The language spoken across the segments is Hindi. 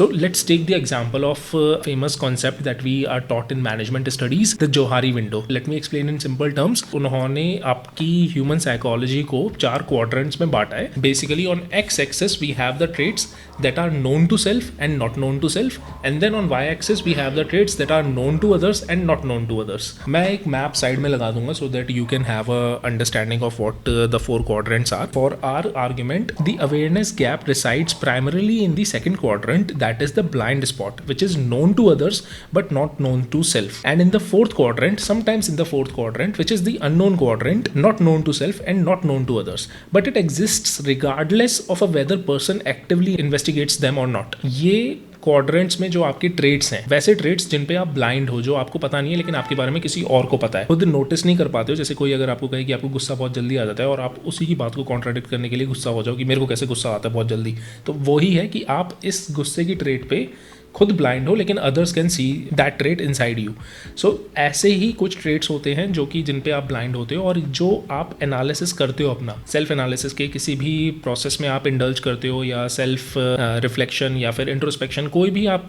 So let's take the example of a famous concept that we are taught in management studies, the Johari window. Let me explain in simple terms. उन्होंने आपकी human psychology को 4 quadrants में बांटा है. Basically on x-axis we have the traits that are known to self and not known to self, and then on y-axis we have the traits that are known to others and not known to others. मैं एक map side में लगा दूंगा so that you can have a understanding of what the 4 quadrants are. For our argument, the awareness gap resides primarily in the second quadrant, that is the blind spot, which is known to others but not known to self. And in the fourth quadrant, sometimes in the fourth quadrant, which is the unknown quadrant, not known to self and not known to others, but it exists regardless of a whether person actively investigates them or not. ये क्वाड्रेंट्स में जो आपके ट्रेड्स हैं, वैसे ट्रेड्स जिन पे आप ब्लाइंड हो, जो आपको पता नहीं है लेकिन आपके बारे में किसी और को पता है, खुद नोटिस नहीं कर पाते हो. जैसे कोई अगर आपको कहे कि आपको गुस्सा बहुत जल्दी आ जाता है और आप उसी की बात को कॉन्ट्राडिक्ट करने के लिए गुस्सा हो जाओ कि मेरे को कैसे गुस्सा आता है बहुत जल्दी, तो वही है कि आप इस गुस्से की ट्रेड पे खुद ब्लाइंड हो लेकिन others can see that trait inside you. So ऐसे ही कुछ ट्रेट्स होते हैं जो कि जिन पे आप ब्लाइंड होते हो और जो आप एनालिसिस करते हो, अपना सेल्फ एनालिसिस के किसी भी प्रोसेस में आप इंडल्ज करते हो, या सेल्फ रिफ्लेक्शन या फिर इंट्रोस्पेक्शन, कोई भी आप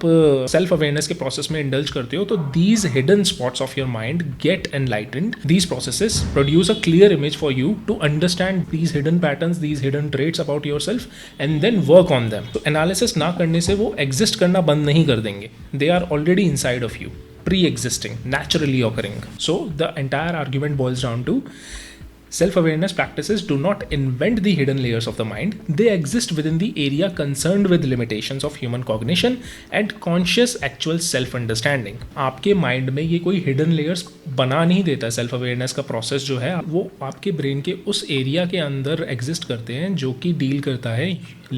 सेल्फ अवेयरनेस के प्रोसेस में इंडल्ज करते हो, तो these hidden spots of your mind get enlightened. These processes produce a clear image for you to understand these hidden patterns, these hidden traits about your self and then work on them. तो एनालिसिस ना करने से वो एग्जिस्ट करना बंद नहीं कर देंगे. They are already inside of you, pre-existing, naturally occurring. So the entire argument boils down to self-awareness practices do not invent the hidden layers of the mind. They exist within the area concerned with limitations of human cognition and conscious actual self-understanding. आपके माइंड में ये कोई hidden layers बना नहीं देता. सेल्फ अवेयरनेस का प्रोसेस जो है वो आपके ब्रेन के उस एरिया के अंदर एग्जिस्ट करते हैं जो कि डील करता है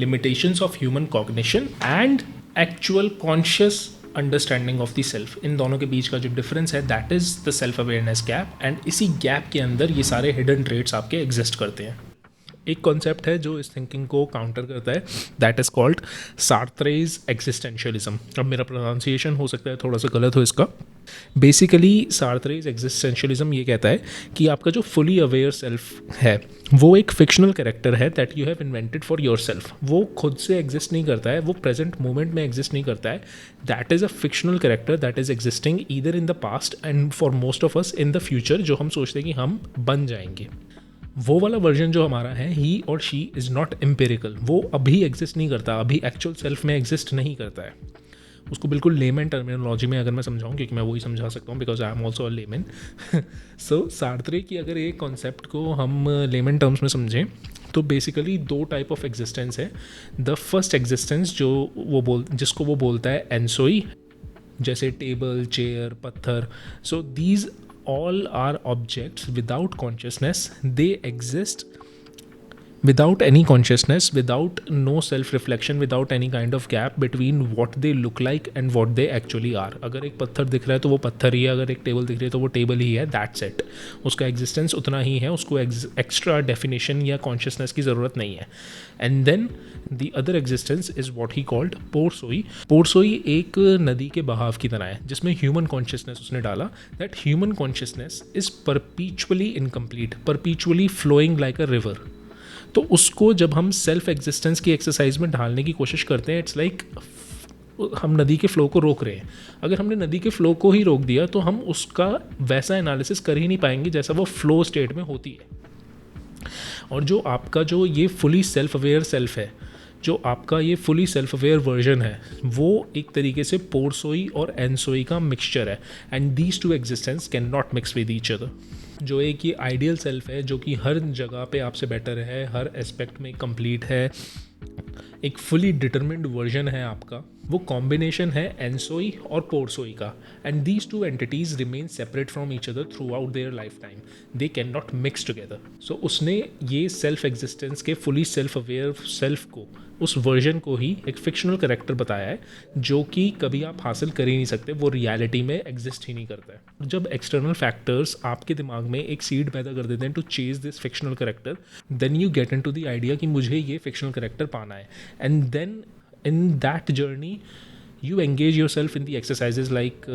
limitations of human cognition and actual conscious understanding of the self. इन दोनों के बीच का जो डिफरेंस है that is the self awareness gap, and इसी गैप के अंदर ये सारे हिडन ट्रेट्स आपके एग्जिस्ट करते हैं. एक कॉन्सेप्ट है जो इस थिंकिंग को काउंटर करता है, दैट इज कॉल्ड सार्त्रेज एग्जिस्टेंशियलिज्म. अब मेरा प्रोनाउंसिएशन हो सकता है थोड़ा सा गलत हो इसका. बेसिकली सार्त्रेज एग्जिस्टेंशियलिज्म ये कहता है कि आपका जो फुली अवेयर सेल्फ है वो एक फिक्शनल कैरेक्टर है that you have invented for your self. वो खुद से एग्जिस्ट नहीं करता है, वो प्रेजेंट मोमेंट में एग्जिस्ट नहीं करता है. That is a fictional character that is existing either in the past and for most of us in the future, जो हम सोचते हैं कि हम बन जाएंगे. वो वाला वर्जन जो हमारा है, ही और शी इज़ नॉट एम्पेरिकल. वो अभी एग्जिस्ट नहीं करता, अभी एक्चुअल सेल्फ में एग्जिस्ट नहीं करता है. उसको बिल्कुल लेमन टर्मिनोलॉजी में अगर मैं समझाऊँ, क्योंकि मैं वही समझा सकता हूँ because I am also a layman. So Sartre की अगर एक कॉन्सेप्ट को हम लेमन टर्म्स में समझें तो बेसिकली 2 टाइप ऑफ एग्जिस्टेंस है. द फर्स्ट एग्जिस्टेंस जिसको वो बोलता है एनसोई, जैसे टेबल, चेयर, पत्थर. So these all are objects without consciousness. They exist without any consciousness, without no self-reflection, without any kind of gap between what they look like and what they actually are. अगर एक पत्थर दिख रहा है तो वो पत्थर ही है, अगर एक टेबल दिख रही है तो वो टेबल ही है. That's it. उसका एग्जिस्टेंस उतना ही है, उसको एक्स्ट्रा डेफिनेशन या कॉन्शियसनेस की ज़रूरत नहीं है. And then the other existence is what he called pour soi. Pour soi एक नदी के बहाव की तरह है जिसमें ह्यूमन कॉन्शियसनेस उसने डाला. That human consciousness is perpetually incomplete, perpetually flowing like a river. तो उसको जब हम सेल्फ एग्जिस्टेंस की एक्सरसाइज में ढालने की कोशिश करते हैं, इट्स लाइक हम नदी के फ़्लो को रोक रहे हैं. अगर हमने नदी के फ़्लो को ही रोक दिया तो हम उसका वैसा एनालिसिस कर ही नहीं पाएंगे जैसा वो फ्लो स्टेट में होती है. और जो आपका जो ये फुली सेल्फ अवेयर सेल्फ है, जो आपका ये फुली सेल्फ अवेयर वर्जन है, वो एक तरीके से पोरसोई और एनसोई का मिक्सचर है. And these to existence can not mix with each other. जो एक ये आइडियल सेल्फ है जो कि हर जगह पे आपसे बेटर है, हर एस्पेक्ट में कंप्लीट है, एक फुली डिटरमिन्ड वर्जन है आपका, वो कॉम्बिनेशन है एनसोई और पोरसोई का. And these two entities remain separate from each other throughout their lifetime. They can not mix together. So उसने ये सेल्फ एग्जिस्टेंस के फुली सेल्फ अवेयर सेल्फ को, उस वर्जन को ही एक फिक्शनल कैरेक्टर बताया है जो कि कभी आप हासिल कर ही नहीं सकते, वो रियलिटी में एग्जिस्ट ही नहीं करता है. जब एक्सटर्नल फैक्टर्स आपके दिमाग में एक सीड पैदा कर देते हैं to chase this fictional character, then you get into the idea कि मुझे ये फिक्शनल कैरेक्टर पाना है. And then in that journey you engage yourself in the exercises like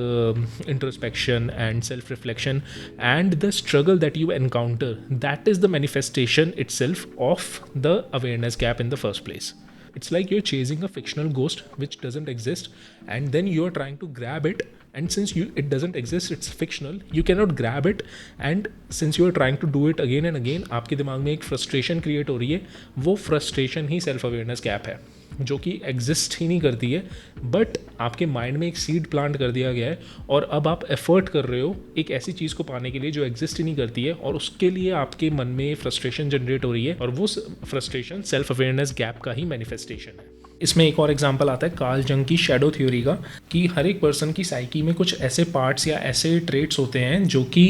introspection and self-reflection, and the struggle that you encounter, that is the manifestation itself of the awareness gap in the first place. It's like you're chasing a fictional ghost which doesn't exist, and then you're trying to grab it, and since it doesn't exist, it's fictional, you cannot grab it, and since you're trying to do it again and again, आपके दिमाग में एक frustration create हो रही है. वो frustration ही self awareness gap है, जो कि एग्जिस्ट ही नहीं करती है, बट आपके माइंड में एक सीड प्लांट कर दिया गया है, और अब आप एफर्ट कर रहे हो एक ऐसी चीज़ को पाने के लिए जो एग्जिस्ट ही नहीं करती है, और उसके लिए आपके मन में फ्रस्ट्रेशन जनरेट हो रही है, और वो फ्रस्ट्रेशन सेल्फ अवेयरनेस गैप का ही मैनिफेस्टेशन है. इसमें एक और एग्जांपल आता है कार्ल जंग की शैडो थ्योरी का, कि हर एक पर्सन की साइकी में कुछ ऐसे पार्ट्स या ऐसे ट्रेट्स होते हैं जो कि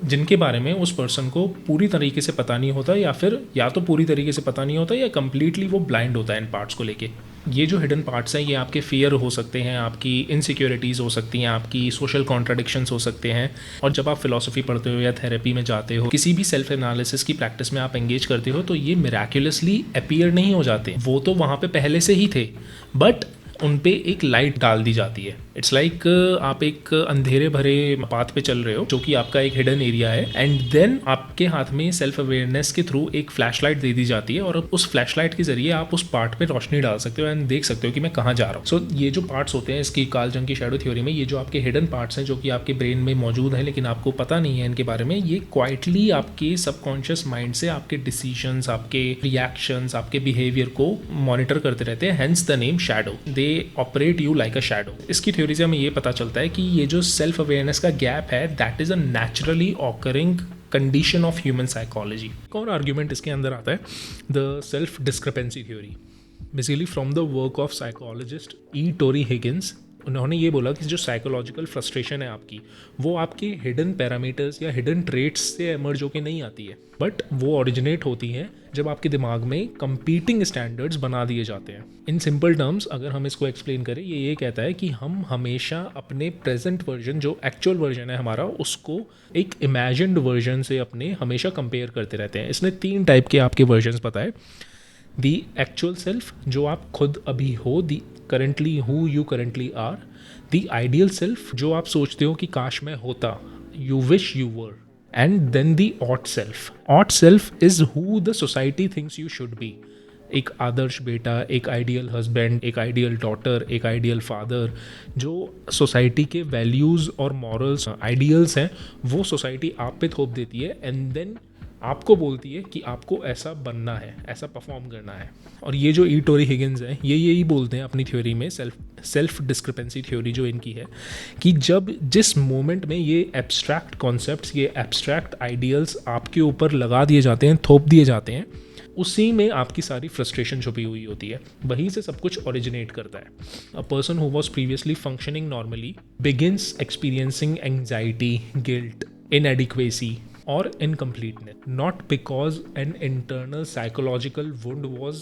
जिनके बारे में उस पर्सन को पूरी तरीके से पता नहीं होता, या फिर या तो पूरी तरीके से पता नहीं होता या कम्प्लीटली वो ब्लाइंड होता है इन पार्ट्स को लेके. ये जो हिडन पार्ट्स हैं ये आपके फियर हो सकते हैं, आपकी इनसिक्योरिटीज़ हो सकती हैं, आपकी सोशल कॉन्ट्राडिक्शंस हो सकते हैं. और जब आप फिलॉसफी पढ़ते हो या थेरेपी में जाते हो, किसी भी सेल्फ एनालिसिस की प्रैक्टिस में आप एंगेज करते हो, तो ये मिराक्युलसली अपीयर नहीं हो जाते. वो तो वहाँ पे पहले से ही थे, बट उन पे एक लाइट डाल दी जाती है. इट्स लाइक आप एक अंधेरे भरे पाथ पे चल रहे हो जो कि आपका एक हिडन एरिया है, एंड देन आपके हाथ में सेल्फ अवेयरनेस के थ्रू एक फ्लैश लाइट दे दी जाती है, और उस फ्लैश लाइट के जरिए आप उस पार्ट पे रोशनी डाल सकते हो एंड देख सकते हो कि मैं कहाँ जा रहा हूँ. सो ये जो पार्ट्स होते हैं इसकी कार्ल जंग की शैडो थ्योरी में, ये जो आपके हिडन पार्ट्स हैं जो कि आपके ब्रेन में मौजूद हैं लेकिन आपको पता नहीं है इनके बारे में, ये क्वाइटली आपके सबकॉन्शियस माइंड से आपके डिसीजंस, आपके रिएक्शंस, आपके बिहेवियर को मॉनिटर करते रहते हैं. Hence the name shadow. They operate you like a shadow. इसकी थ्योरी से हमें ये पता चलता है कि ये जो सेल्फ अवेयरनेस का गैप है, that is a naturally occurring condition of human psychology. कौन आर्ग्यूमेंट इसके अंदर आता है? The self discrepancy theory, basically from the work of psychologist E Tory Higgins. उन्होंने ये बोला कि जो साइकोलॉजिकल फ्रस्ट्रेशन है आपकी, वो आपके हिडन पैरामीटर्स या हिडन ट्रेट्स से एमर्ज होके नहीं आती है, बट वो ओरिजिनेट होती है जब आपके दिमाग में कंपीटिंग स्टैंडर्ड्स बना दिए जाते हैं. इन सिंपल टर्म्स अगर हम इसको एक्सप्लेन करें, ये कहता है कि हम हमेशा अपने प्रेजेंट वर्जन, जो एक्चुअल वर्जन है हमारा, उसको एक इमेजिन्ड वर्जन से अपने हमेशा कंपेयर करते रहते हैं. इसने 3 टाइप के आपके वर्जन्स बताए. दी एक्चुअल सेल्फ, जो आप खुद अभी हो, the currently who you currently are. The ideal self, जो आप सोचते हो कि काश मैं होता, you wish you were. And then the ought self. Ought self is who the society thinks you should be. एक आदर्श बेटा, एक आइडियल हस्बैंड, एक आइडियल डॉटर, एक आइडियल फादर. जो सोसाइटी के वैल्यूज़ और मॉरल्स आइडियल्स हैं, वो सोसाइटी आप पे थोप देती है, एंड देन आपको बोलती है कि आपको ऐसा बनना है, ऐसा परफॉर्म करना है. और ये जो ई टोरी हिगिंस है, ये यही बोलते हैं अपनी थ्योरी में, सेल्फ डिस्क्रिपेंसी थ्योरी जो इनकी है, कि जब जिस मोमेंट में ये एब्स्ट्रैक्ट कॉन्सेप्ट्स, ये एब्स्ट्रैक्ट आइडियल्स आपके ऊपर लगा दिए जाते हैं, थोप दिए जाते हैं, उसी में आपकी सारी फ्रस्ट्रेशन छुपी हुई होती है. वहीं से सब कुछ ओरिजिनेट करता है. A person who was previously functioning normally begins experiencing anxiety, guilt, inadequacy or incompleteness, not because an internal psychological wound was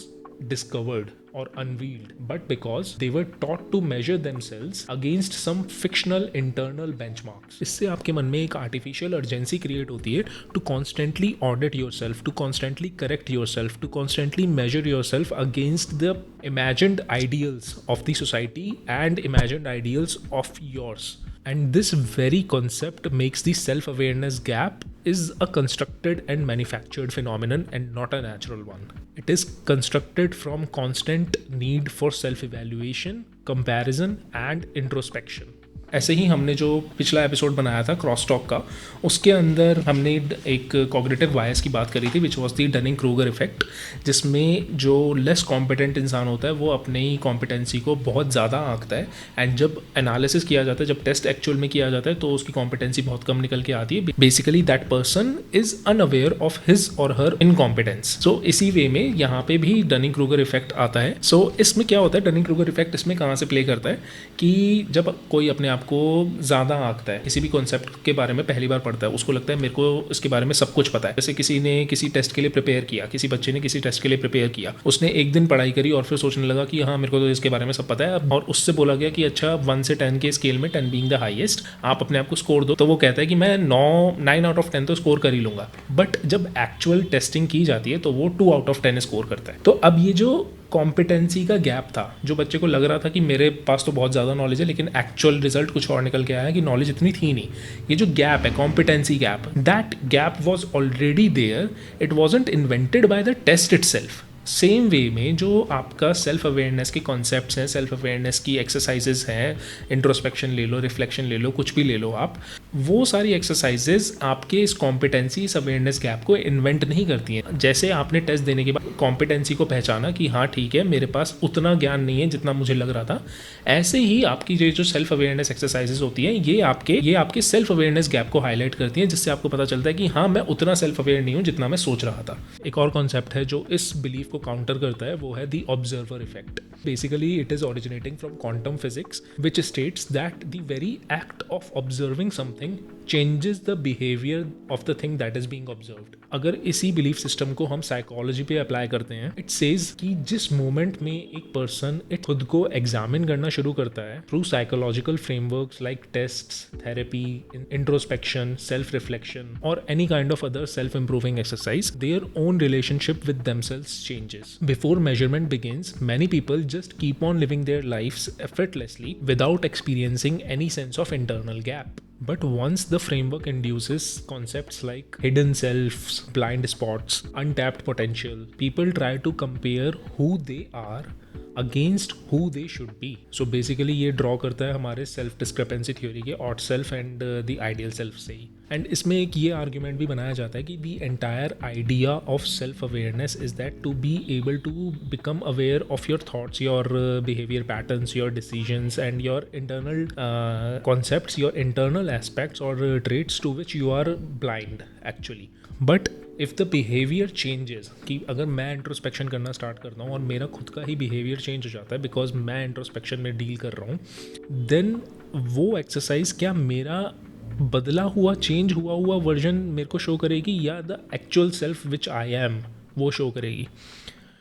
discovered or unveiled, but because they were taught to measure themselves against some fictional internal benchmarks. इससे आपके मन में एक artificial urgency create होती है to constantly audit yourself, to constantly correct yourself, to constantly measure yourself against the imagined ideals of the society and imagined ideals of yours. And this very concept makes the self-awareness gap is a constructed and manufactured phenomenon and not a natural one. It is constructed from constant need for self-evaluation, comparison and introspection. ऐसे ही हमने जो पिछला एपिसोड बनाया था क्रॉस टॉक का, उसके अंदर हमने एक कॉग्निटिव बायस की बात करी थी, which was the Dunning Kruger effect, जिसमें जो लेस कॉम्पिटेंट इंसान होता है वो अपने ही कॉम्पिटेंसी को बहुत ज़्यादा आंकता है, एंड जब एनालिसिस किया जाता है, जब टेस्ट एक्चुअल में किया जाता है, तो उसकी कॉम्पिटेंसी बहुत कम निकल के आती है. Basically that person is unaware of his और हर इनकॉम्पिटेंस. सो इसी वे में यहाँ पे भी डनिंग क्रूगर इफेक्ट आता है. सो इसमें क्या होता है, डनिंग क्रूगर इफेक्ट इसमें कहाँ से प्ले करता है कि जब कोई अपने को ज़्यादा आंकता है, किसी भी कॉन्सेप्ट के बारे में पहली बार पढ़ता है, उसको लगता है मेरे को इसके बारे में सब कुछ पता है. जैसे किसी ने किसी टेस्ट के लिए प्रिपेयर किया, किसी बच्चे ने किसी टेस्ट के लिए प्रिपेयर किया, उसने एक दिन पढ़ाई करी और फिर सोचने लगा कि हाँ मेरे को तो इसके बारे में सब पता है, और उससे बोला गया कि अच्छा 1 से 10 के स्केल में 10 बीइंग द हाईएस्ट आप अपने आप को स्कोर दो, तो वो कहता है कि मैं 9 आउट ऑफ 10 तो स्कोर कर ही लूँगा. बट जब एक्चुअल टेस्टिंग की जाती है तो वो 2 आउट ऑफ 10 स्कोर करता है. तो अब ये जो कॉम्पिटेंसी का गैप था, जो बच्चे को लग रहा था कि मेरे पास तो बहुत ज़्यादा नॉलेज है, लेकिन एक्चुअल रिजल्ट कुछ और निकल के आया कि नॉलेज इतनी थी नहीं. ये जो गैप है, competency gap, that gap was already there. It wasn't invented by the test itself. Same way में जो आपका सेल्फ अवेयरनेस के कॉन्सेप्ट्स हैं, सेल्फ अवेयरनेस की एक्सरसाइजेज हैं, इंट्रोस्पेक्शन ले लो, रिफ्लेक्शन ले लो, कुछ भी ले लो आप, वो सारी एक्सरसाइजेज आपके इस कॉम्पिटेंसी, इस अवेयरनेस गैप को इन्वेंट नहीं करती हैं। जैसे आपने टेस्ट देने के बाद कॉम्पिटेंसी को पहचाना कि हाँ ठीक है, मेरे पास उतना ज्ञान नहीं है जितना मुझे लग रहा था, ऐसे ही आपकी जो सेल्फ अवेयरनेस एक्सरसाइजेज होती हैं ये आपके सेल्फ अवेयरनेस गैप को हाईलाइट करती हैं, जिससे आपको पता चलता है कि हाँ मैं उतना सेल्फ अवेयर नहीं हूँ जितना मैं सोच रहा था। एक और कॉन्सेप्ट है जो इस बिलीफ को काउंटर करता है, वो है the observer effect. Basically it is originating from quantum physics which states that the very act of observing something changes the behaviour of the thing that is being observed. अगर इसी बिलीफ सिस्टम को हम साइकोलॉजी पे अप्लाई करते हैं, इट सेज कि जिस मोमेंट में एक पर्सन खुद को एग्जामिन करना शुरू करता है through psychological frameworks like tests, therapy, introspection, self reflection और any kind of other self improving exercise, their own relationship with themselves changes. Before measurement begins, many people just keep on living their lives effortlessly without experiencing any sense of internal gap. But once the framework induces concepts like hidden selves, blind spots, untapped potential, people try to compare who they are against who they should be. So basically ये ड्रॉ करता है हमारे सेल्फ डिस्क्रिपेंसी थ्योरी के odd self and the ideal self से ही। एंड इसमें एक ये आर्ग्यूमेंट भी बनाया जाता है कि the entire idea of self awareness is that to be able to become aware of your thoughts, your behaviour patterns, your decisions and your internal concepts, your internal aspects और traits to which you are blind actually. But if the behaviour changes, कि अगर मैं इंट्रोस्पेक्शन करना स्टार्ट करता हूँ और मेरा खुद का ही बिहेवियर चेंज हो जाता है बिकॉज मैं इंट्रोस्पेक्शन में डील कर रहा हूँ, देन वो एक्सरसाइज क्या मेरा बदला हुआ, चेंज हुआ वर्जन मेरे को शो करेगी या the actual self which I am वो शो करेगी?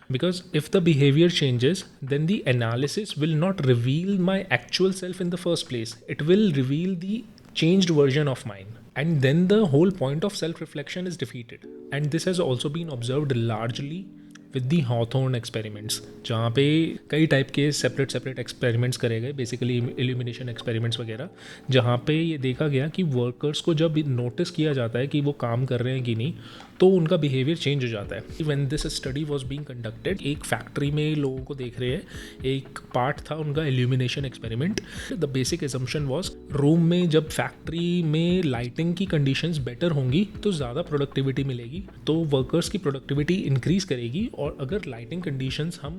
Because if the behavior changes, then the analysis will not reveal my actual self in the first place. It will reveal the changed version of mine. And then the whole point of self-reflection is defeated. And this has also been observed largely with the Hawthorne experiments, जहाँ पे कई टाइप के सेपरेट एक्सपेरिमेंट्स करे गए, बेसिकली इल्यूमिनेशन एक्सपेरिमेंट्स वगैरह, जहाँ पे ये देखा गया कि वर्कर्स को जब नोटिस किया जाता है कि वो काम कर रहे हैं कि नहीं, तो उनका बिहेवियर चेंज हो जाता है। When this study was being conducted, एक फैक्ट्री में लोगों को देख रहे हैं, एक पार्ट था उनका illumination experiment. The basic assumption was room में जब फैक्ट्री में लाइटिंग की कंडीशंस बेटर होंगी तो ज़्यादा प्रोडक्टिविटी मिलेगी, तो वर्कर्स की प्रोडक्टिविटी इंक्रीज करेगी। और अगर लाइटिंग कंडीशंस हम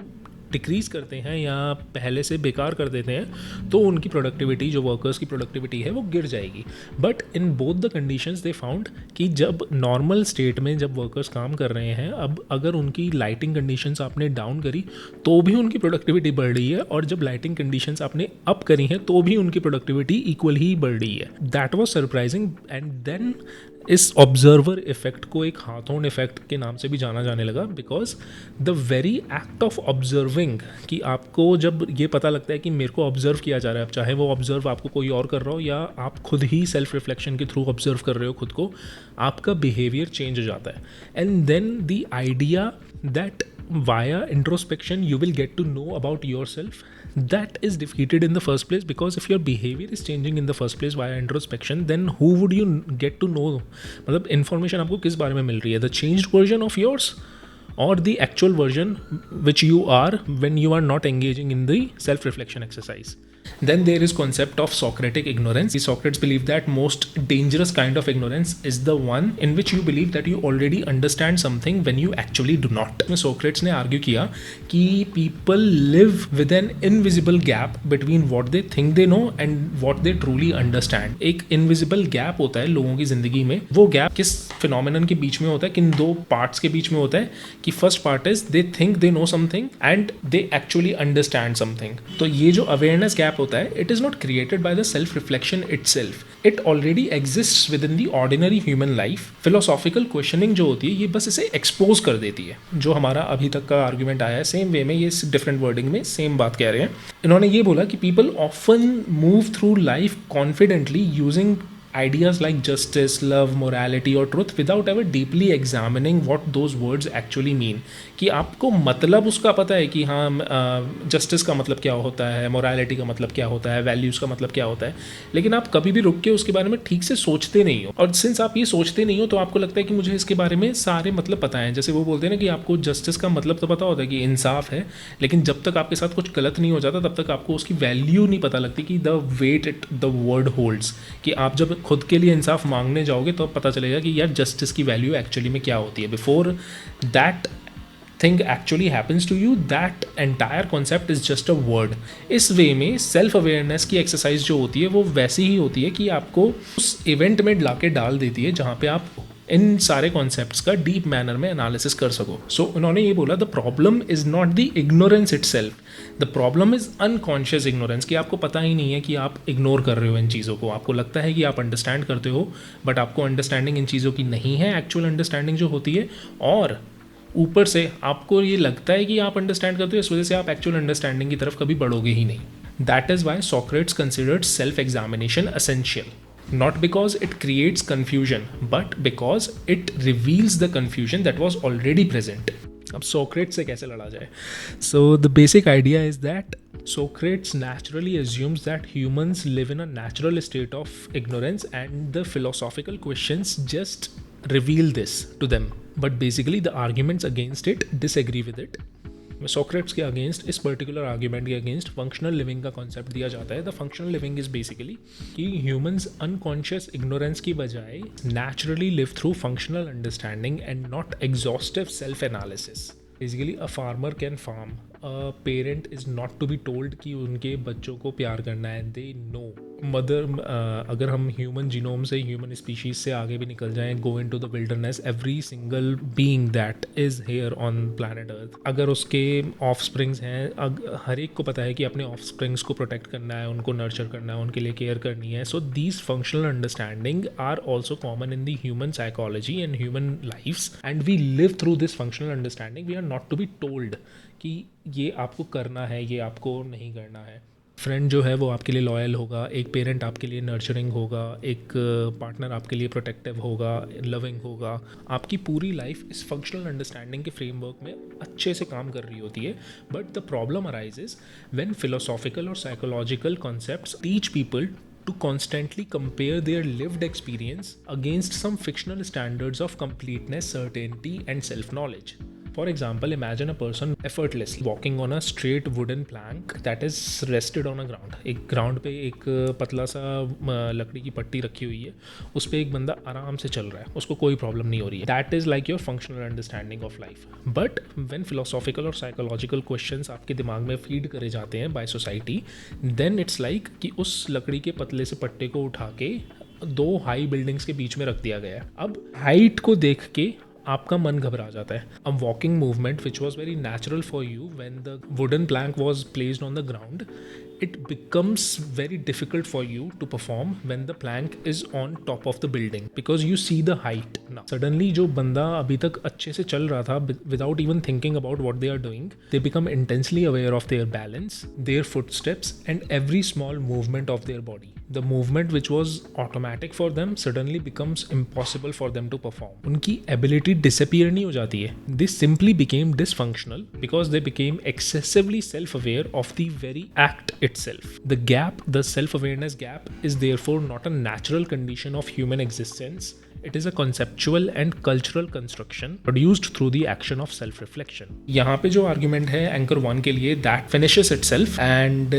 डिक्रीज़ करते हैं या पहले से बेकार कर देते हैं तो उनकी प्रोडक्टिविटी, जो वर्कर्स की प्रोडक्टिविटी है, वो गिर जाएगी। But in both the conditions they found कि जब नॉर्मल स्टेट में जब वर्कर्स काम कर रहे हैं, अब अगर उनकी लाइटिंग कंडीशंस आपने डाउन करी तो भी उनकी प्रोडक्टिविटी बढ़ रही है, और जब लाइटिंग कंडीशंस आपने अप करी हैं तो भी उनकी प्रोडक्टिविटी इक्वल ही बढ़ रही है। That was surprising. And then इस ऑब्जर्वर इफेक्ट को एक हाथोन इफेक्ट के नाम से भी जाना जाने लगा, because the very act of observing, कि आपको जब ये पता लगता है कि मेरे को ऑब्जर्व किया जा रहा है, चाहे वो ऑब्जर्व आपको कोई और कर रहा हो या आप खुद ही सेल्फ रिफ्लेक्शन के थ्रू ऑब्जर्व कर रहे हो खुद को, आपका बिहेवियर चेंज हो जाता है। And then the idea that via introspection you will get to know about yourself, that is defeated in the first place, because if your behavior is changing in the first place via introspection, then who would you get to know? मतलब information आपको किस बारे में मिल रही है, the changed version of yours or the actual version which you are when you are not engaging in the self reflection exercise. Then there is concept of Socratic ignorance. Socrates believed that most dangerous kind of ignorance is the one in which you believe that you already understand something when you actually do not. Socrates ने argue किया कि people live with an invisible gap between what they think they know and what they truly understand. एक invisible gap होता है लोगों की जिंदगी में। वो गैप किस फिनोमिनन के बीच में होता है, किन दो पार्ट्स के बीच में होता है, कि first part is they think they know something and they actually understand something. तो ये जो अवेयरनेस गैप होता है, it is not created by the self reflection itself, it already exists with in the ordinary human life. Philosophical questioning जो होती है, ये बस इसे एक्सपोज कर देती है। जो हमारा अभी तक का आर्ग्यूमेंट आया है, सेम वे में ये डिफरेंट वर्डिंग में सेम बात कह रहे हैं। इन्होंने ये बोला कि people often move through life confidently using ideas like justice, love, morality or truth without ever deeply examining what those words actually mean. कि आपको मतलब उसका पता है कि हाँ जस्टिस का मतलब क्या होता है, मोरालिटी का मतलब क्या होता है, वैल्यूज़ का मतलब क्या होता है, लेकिन आप कभी भी रुक के उसके बारे में ठीक से सोचते नहीं हो. और सिंस आप ये सोचते नहीं हो तो आपको लगता है कि मुझे इसके बारे में सारे मतलब पता है. जैसे वो बोलते हैं ना कि आपको जस्टिस का मतलब तो पता होता है कि इंसाफ है, लेकिन जब तक आपके साथ कुछ गलत नहीं हो जाता तब तक आपको उसकी वैल्यू नहीं पता लगती कि the weight it the word holds. कि आप जब खुद के लिए इंसाफ मांगने जाओगे तो पता चलेगा कि यार जस्टिस की वैल्यू एक्चुअली में क्या होती है. Before that thing actually happens to you, that entire concept is just a word. इस वे में सेल्फ अवेयरनेस की एक्सरसाइज जो होती है वो वैसी ही होती है कि आपको उस इवेंट में लाके डाल देती है जहाँ पे आप इन सारे कॉन्सेप्ट्स का डीप मैनर में एनालिसिस कर सको. सो उन्होंने ये बोला the problem is not the ignorance itself, the problem is unconscious ignorance. कि आपको पता ही नहीं है कि आप इग्नोर कर रहे हो इन चीज़ों को. आपको लगता है कि आप अंडरस्टैंड करते हो, बट आपको अंडरस्टैंडिंग इन चीज़ों की नहीं है, एक्चुअल अंडरस्टैंडिंग जो होती है. और ऊपर से आपको ये लगता है कि आप अंडरस्टैंड करते हो, इस वजह से आप एक्चुअल अंडरस्टैंडिंग की तरफ कभी बढ़ोगे ही नहीं. That is Y Socrates considered self examination essential. Not because it creates confusion, but because it reveals the confusion that was already present. अब Socrates से कैसे लड़ा जाए? So the basic idea is that Socrates naturally assumes that humans live in a natural state of ignorance and the philosophical questions just reveal this to them. But basically the arguments against it disagree with it. Socrates के अगेंस्ट, इस पर्टिकुलर आर्ग्यूमेंट के अगेंस्ट फंक्शनल लिविंग का कॉन्सेप्ट दिया जाता है. The functional living is basically कि ह्यूमंस अनकॉन्शियस इग्नोरेंस की बजाय naturally live through functional understanding and not exhaustive self analysis. Basically a farmer can farm, a parent is not to be told कि उनके बच्चों को प्यार करना है. They know mother. अगर हम ह्यूमन जीनोम से, ह्यूमन स्पीशीज से आगे भी निकल जाएं, go into the wilderness, every single being that is here on planet earth, अगर उसके ऑफ स्प्रिंग्स हैं, हर एक को पता है कि अपने ऑफ स्प्रिंग्स को प्रोटेक्ट करना है, उनको नर्चर करना है, उनके लिए केयर करनी है. So these functional understanding are also common in the human psychology and human lifes and we live through this functional understanding. We are not to be told कि ये आपको करना है, ये आपको नहीं करना है. फ्रेंड जो है वो आपके लिए लॉयल होगा, एक पेरेंट आपके लिए नर्चरिंग होगा, एक पार्टनर आपके लिए प्रोटेक्टिव होगा, लविंग होगा. आपकी पूरी लाइफ इस फंक्शनल अंडरस्टैंडिंग के फ्रेमवर्क में अच्छे से काम कर रही होती है. But the problem arises when philosophical और psychological concepts teach people to constantly compare their lived experience against some fictional standards of completeness, certainty and self-knowledge. For example, imagine a person effortlessly walking on a straight wooden plank that is rested on a ground. एक ग्राउंड पे एक पतला सा लकड़ी की पट्टी रखी हुई है, उस पर एक बंदा आराम से चल रहा है, उसको कोई प्रॉब्लम नहीं हो रही है. That is like your functional understanding of life. But when philosophical और साइकोलॉजिकल क्वेश्चंस आपके दिमाग में फीड करे जाते हैं by society, then it's like कि उस लकड़ी के पतले से पट्टे को उठा के 2 हाई बिल्डिंग्स के बीच में रख दिया गया है. अब हाइट को देख के आपका मन घबरा जाता है. A walking movement which was very natural for you when the wooden plank was placed on the ground, it becomes very difficult for you to perform when the plank is on top of the building because you see the height now. Suddenly जो बंदा अभी तक अच्छे से चल रहा था without even thinking about what they are doing, they become intensely aware of their balance, their footsteps and every small movement of their body. The movement which was automatic for them suddenly becomes impossible for them to perform. उनकी ability disappear नहीं हो जाती है. They simply became dysfunctional because they became excessively self-aware of the very act itself. The gap, the self-awareness gap, is therefore not a natural condition of human existence. It is a conceptual and cultural construction produced through the action of self-reflection. यहाँ पे जो argument है Anchor 1 के लिए, that finishes itself. And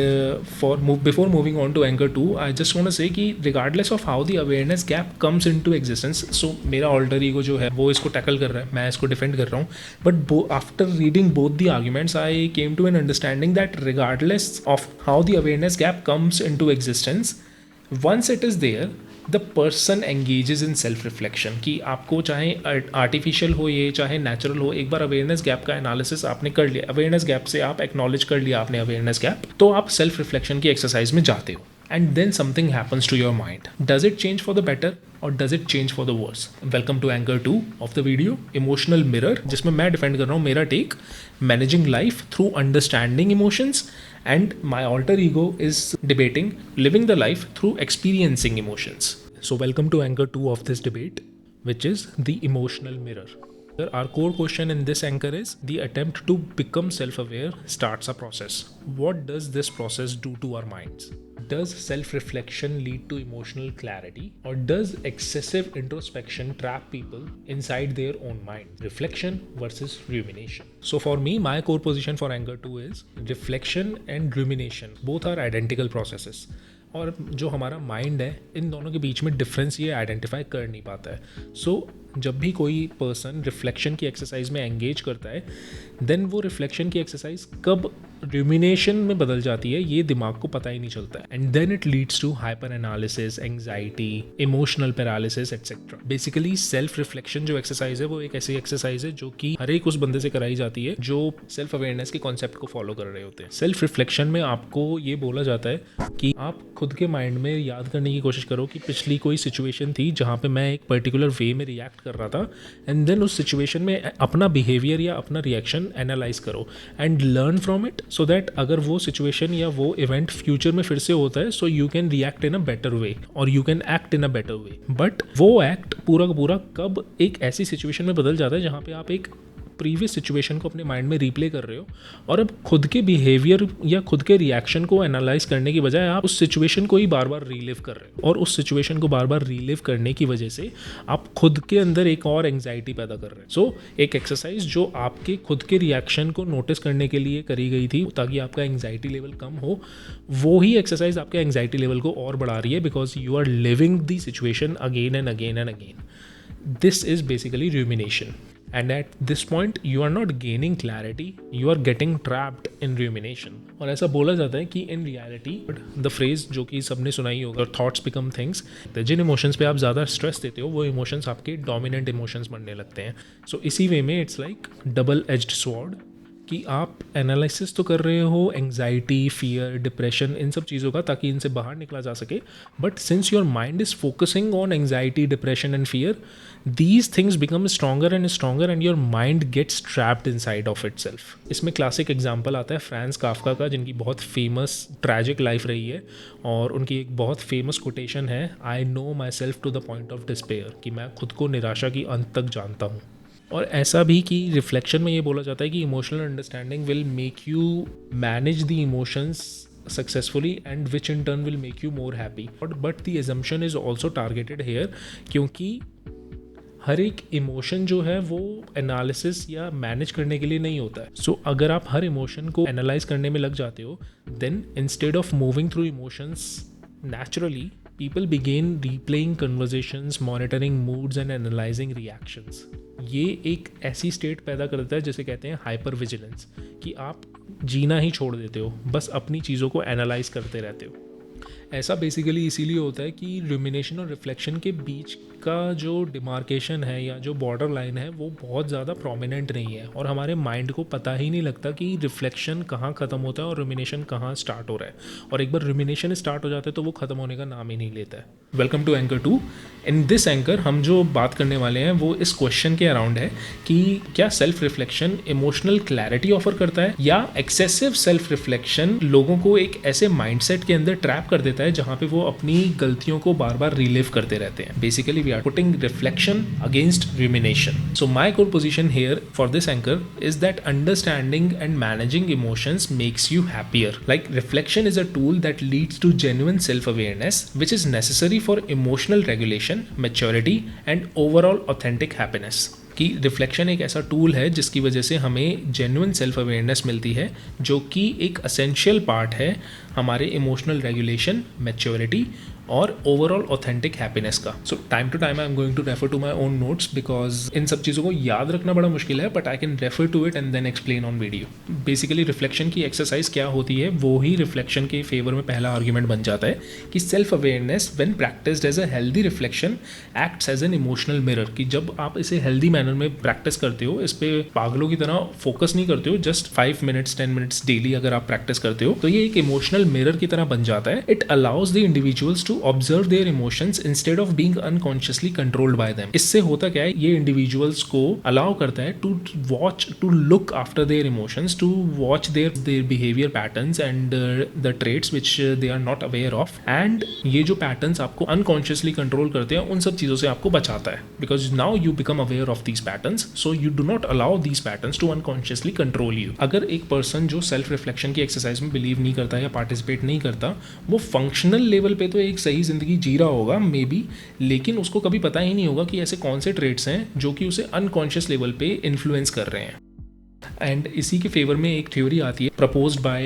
before moving on to Anchor 2, I just want to say कि regardless of how the awareness gap comes into existence, so मेरा alter ego जो है वो इसको tackle कर रहा है, मैं इसको defend कर रहा हूँ. But after reading both the arguments, I came to an understanding that regardless of how the awareness gap comes into existence, once it is there, the person engages in self reflection. कि आपको चाहे आर्टिफिशियल हो ये चाहे नेचुरल हो, एक बार अवेयरनेस गैप का एनालिसिस आपने कर लिया, अवेयरनेस गैप से आप एक्नॉलेज कर लिया आपने अवेयरनेस गैप, तो आप सेल्फ रिफ्लेक्शन की एक्सरसाइज में जाते हो. And then something happens to your mind. Does it change for the better or does it change for the worse? Welcome to Anchor 2 of the video, Emotional Mirror, जिसमें मैं डिफेंड कर रहा हूँ मेरा take, Managing Life through Understanding Emotions, and my alter ego is debating Living the Life through Experiencing Emotions. So welcome to anchor 2 of this debate, which is the emotional mirror. Our core question in this anchor is the attempt to become self-aware starts a process. What does this process do to our minds? Does self-reflection lead to emotional clarity, or does excessive introspection trap people inside their own mind? Reflection versus rumination. So for me, my core position for anchor 2 is reflection and rumination both are identical processes. और जो हमारा माइंड है इन दोनों के बीच में डिफरेंस ये आइडेंटिफाई कर नहीं पाता है. सो जब भी कोई पर्सन रिफ्लेक्शन की एक्सरसाइज में एंगेज करता है, देन वो रिफ्लेक्शन की एक्सरसाइज कब रूमिनेशन में बदल जाती है ये दिमाग को पता ही नहीं चलता है. And then it leads to hyper analysis, anxiety, emotional paralysis etcetera. Basically self reflection जो एक्सरसाइज है वो एक ऐसी एक्सरसाइज है जो कि हर एक उस बंदे से कराई जाती है जो सेल्फ अवेयरनेस के कॉन्सेप्ट को फॉलो कर रहे होते हैं. सेल्फ रिफ्लेक्शन में आपको ये बोला जाता है कि आप खुद के माइंड में याद करने की कोशिश करो कि पिछली कोई सिचुएशन थी जहाँ पे मैं एक पर्टिकुलर वे में रिएक्ट कर रहा था, एंड देन उस सिचुएशन में अपना बिहेवियर या अपना रिएक्शन एनालाइज करो and learn from it, so that अगर वो सिचुएशन या वो इवेंट फ्यूचर में फिर से होता है, so you can react in a better way और you can act in a better way. But वो एक्ट पूरा का पूरा कब एक ऐसी सिचुएशन में बदल जाता है जहाँ पे आप एक प्रीवियस सिचुएशन को अपने माइंड में रिप्ले कर रहे हो और अब खुद के बिहेवियर या खुद के रिएक्शन को एनालाइज करने की बजाय आप उस सिचुएशन को ही बार बार रीलिव कर रहे हो, और उस सिचुएशन को बार बार रीलिव करने की वजह से आप खुद के अंदर एक और एंग्जाइटी पैदा कर रहे हैं. सो एक एक्सरसाइज जो आपके खुद के रिएक्शन को नोटिस करने के लिए करी गई थी ताकि आपका एंग्जाइटी लेवल कम हो, वो ही एक्सरसाइज आपके एंग्जाइटी लेवल को और बढ़ा रही है, because you are living the situation again and again and again. This is basically rumination. And at this point, you are not gaining clarity, you are getting trapped in rumination. और ऐसा बोला जाता है कि in reality, the phrase जो कि सबने सुना ही होगा, thoughts become things. तो जिन emotions पे आप ज़्यादा stress देते हो, वो emotions आपके dominant emotions बनने लगते हैं. So इसी way में it's like double-edged sword, कि आप एनालिसिस तो कर रहे हो एंग्जाइटी, फियर, डिप्रेशन, इन सब चीज़ों का ताकि इनसे बाहर निकला जा सके, but since your mind is focusing on anxiety, depression and fear, these things become stronger and your mind gets trapped inside of itself. इसमें क्लासिक एग्जांपल आता है फ्रांज काफ्का का, जिनकी बहुत फेमस ट्रैजिक लाइफ रही है, और उनकी एक बहुत फेमस कोटेशन है, I know myself to the point of despair, कि मैं खुद को निराशा की अंत तक जानता हूँ. और ऐसा भी कि रिफ्लेक्शन में ये बोला जाता है कि emotional understanding will make you manage the emotions successfully and which in turn will make you more happy. But the assumption is also targeted here, क्योंकि हर एक इमोशन जो है वो एनालिसिस या मैनेज करने के लिए नहीं होता है. सो अगर आप हर इमोशन को एनालाइज करने में लग जाते हो, then instead of moving through emotions naturally, people begin replaying conversations, monitoring moods and analyzing reactions. ये एक ऐसी स्टेट पैदा कर देता है जिसे कहते हैं हाइपर विजिलेंस, कि आप जीना ही छोड़ देते हो, बस अपनी चीज़ों को एनालाइज करते रहते हो. ऐसा बेसिकली इसीलिए होता है कि रूमिनेशन और रिफ्लेक्शन के बीच का जो डिमार्केशन है या जो बॉर्डर लाइन है वो बहुत ज़्यादा प्रोमिनेंट नहीं है, और हमारे माइंड को पता ही नहीं लगता कि रिफ्लेक्शन कहाँ ख़त्म होता है और रूमिनेशन कहाँ स्टार्ट हो रहा है. और एक बार रूमिनेशन स्टार्ट हो जाता है तो वो ख़त्म होने का नाम ही नहीं लेता है. Welcome to anchor 2. In this anchor हम जो बात करने वाले हैं वो इस क्वेश्चन के अराउंड है कि क्या self reflection emotional clarity offer करता है, या एक्सेसिव सेल्फ रिफ्लेक्शन लोगों को एक ऐसे माइंडसेट के अंदर ट्रैप कर देता है जहाँ पे वो अपनी गलतियों को बार बार रिलिव करते रहते हैं. Basically we are putting reflection against rumination. So my core position here for this anchor is that understanding and managing emotions makes you happier. Like reflection is a tool that leads to genuine self-awareness, which is necessary for emotional regulation, maturity and overall authentic happiness. कि रिफ्लेक्शन एक ऐसा टूल है जिसकी वजह से हमें जेन्युइन सेल्फ अवेयरनेस मिलती है, जो कि एक असेंशियल पार्ट है हमारे इमोशनल रेगुलेशन, मैच्योरिटी और ओवरऑल ऑथेंटिक हैप्पीनेस का. So time to time I am going to refer to my own notes, because इन सब चीज़ों को याद रखना बड़ा मुश्किल है, but I can refer to it and then explain on video. Basically reflection की एक्सरसाइज क्या होती है, वो ही रिफ्लेक्शन के फेवर में पहला आर्ग्यूमेंट बन जाता है कि self awareness when practised as a healthy reflection acts as an emotional mirror. कि जब आप इसे हेल्दी मैनर में प्रैक्टिस करते हो, इस पे पागलों की तरह फोकस नहीं करते हो, जस्ट 5 मिनट्स 10 मिनट्स डेली अगर आप प्रैक्टिस करते हो, तो ये एक इमोशनल मिरर की तरह बन जाता है. It allows the individuals to observe their emotions instead of being unconsciously controlled by them. इससे होता क्या है, ये इंडिविजुअल्स को अलाउ करता है to watch, to look after their emotions, to watch their behaviour patterns and the traits which they are not aware of. And ये जो पैटर्न्स आपको अनकॉन्शियसली कंट्रोल करते हैं, उन सब चीजों से आपको बचाता है, because now you become aware of these patterns, so you do not allow these patterns to unconsciously control you. अगर एक पर्सन जो सेल्फ रिफ्लेक्शन की एक्सरसाइज में बिलीव नहीं करता या पार्टिसिपेट नहीं करता, वो फंक्शनल लेवल पे तो एक सही जिंदगी जी रहा होगा मे बी, लेकिन उसको कभी पता ही नहीं होगा कि ऐसे कौन से ट्रेट्स हैं जो कि उसे अनकॉन्शियस लेवल पे इन्फ्लुएंस कर रहे हैं। एंड इसी के फेवर में एक थ्योरी आती है प्रपोज्ड बाय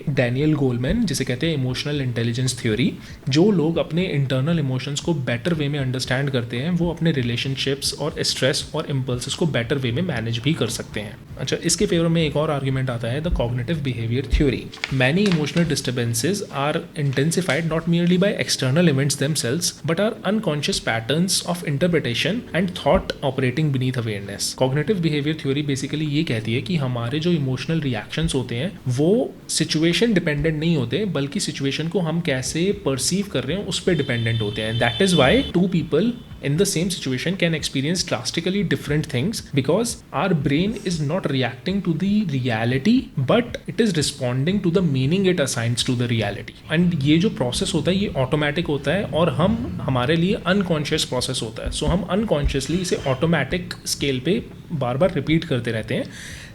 डैनियल गोलमैन, जिसे कहते हैं इमोशनल इंटेलिजेंस थ्योरी। जो लोग अपने इंटरनल इमोशंस को बेटर वे में अंडरस्टैंड करते हैं, वो अपने रिलेशनशिप्स और स्ट्रेस और इम्पल्सेस को बेटर वे में मैनेज भी कर सकते हैं। अच्छा, इसके फेवर में एक और आर्ग्यूमेंट आता है the cognitive behaviour theory. Many emotional disturbances are intensified not merely by external events themselves but are unconscious patterns of interpretation and thought operating beneath awareness. Cognitive behavior theory basically ये कहती है कि हमारे जो इमोशनल रिएक्शंस होते हैं वो सिचुएशन डिपेंडेंट नहीं होते, बल्कि सिचुएशन को हम कैसे परसीव कर रहे हैं उस पर डिपेंडेंट होते हैं। That is why two people in the same situation can experience drastically different things because our brain is not reacting to the reality but it is responding to the meaning it assigns to the reality. And ये जो process होता है ये automatic होता है और हमारे लिए unconscious process होता है, so हम unconsciously इसे automatic scale पे बार बार repeat करते रहते हैं।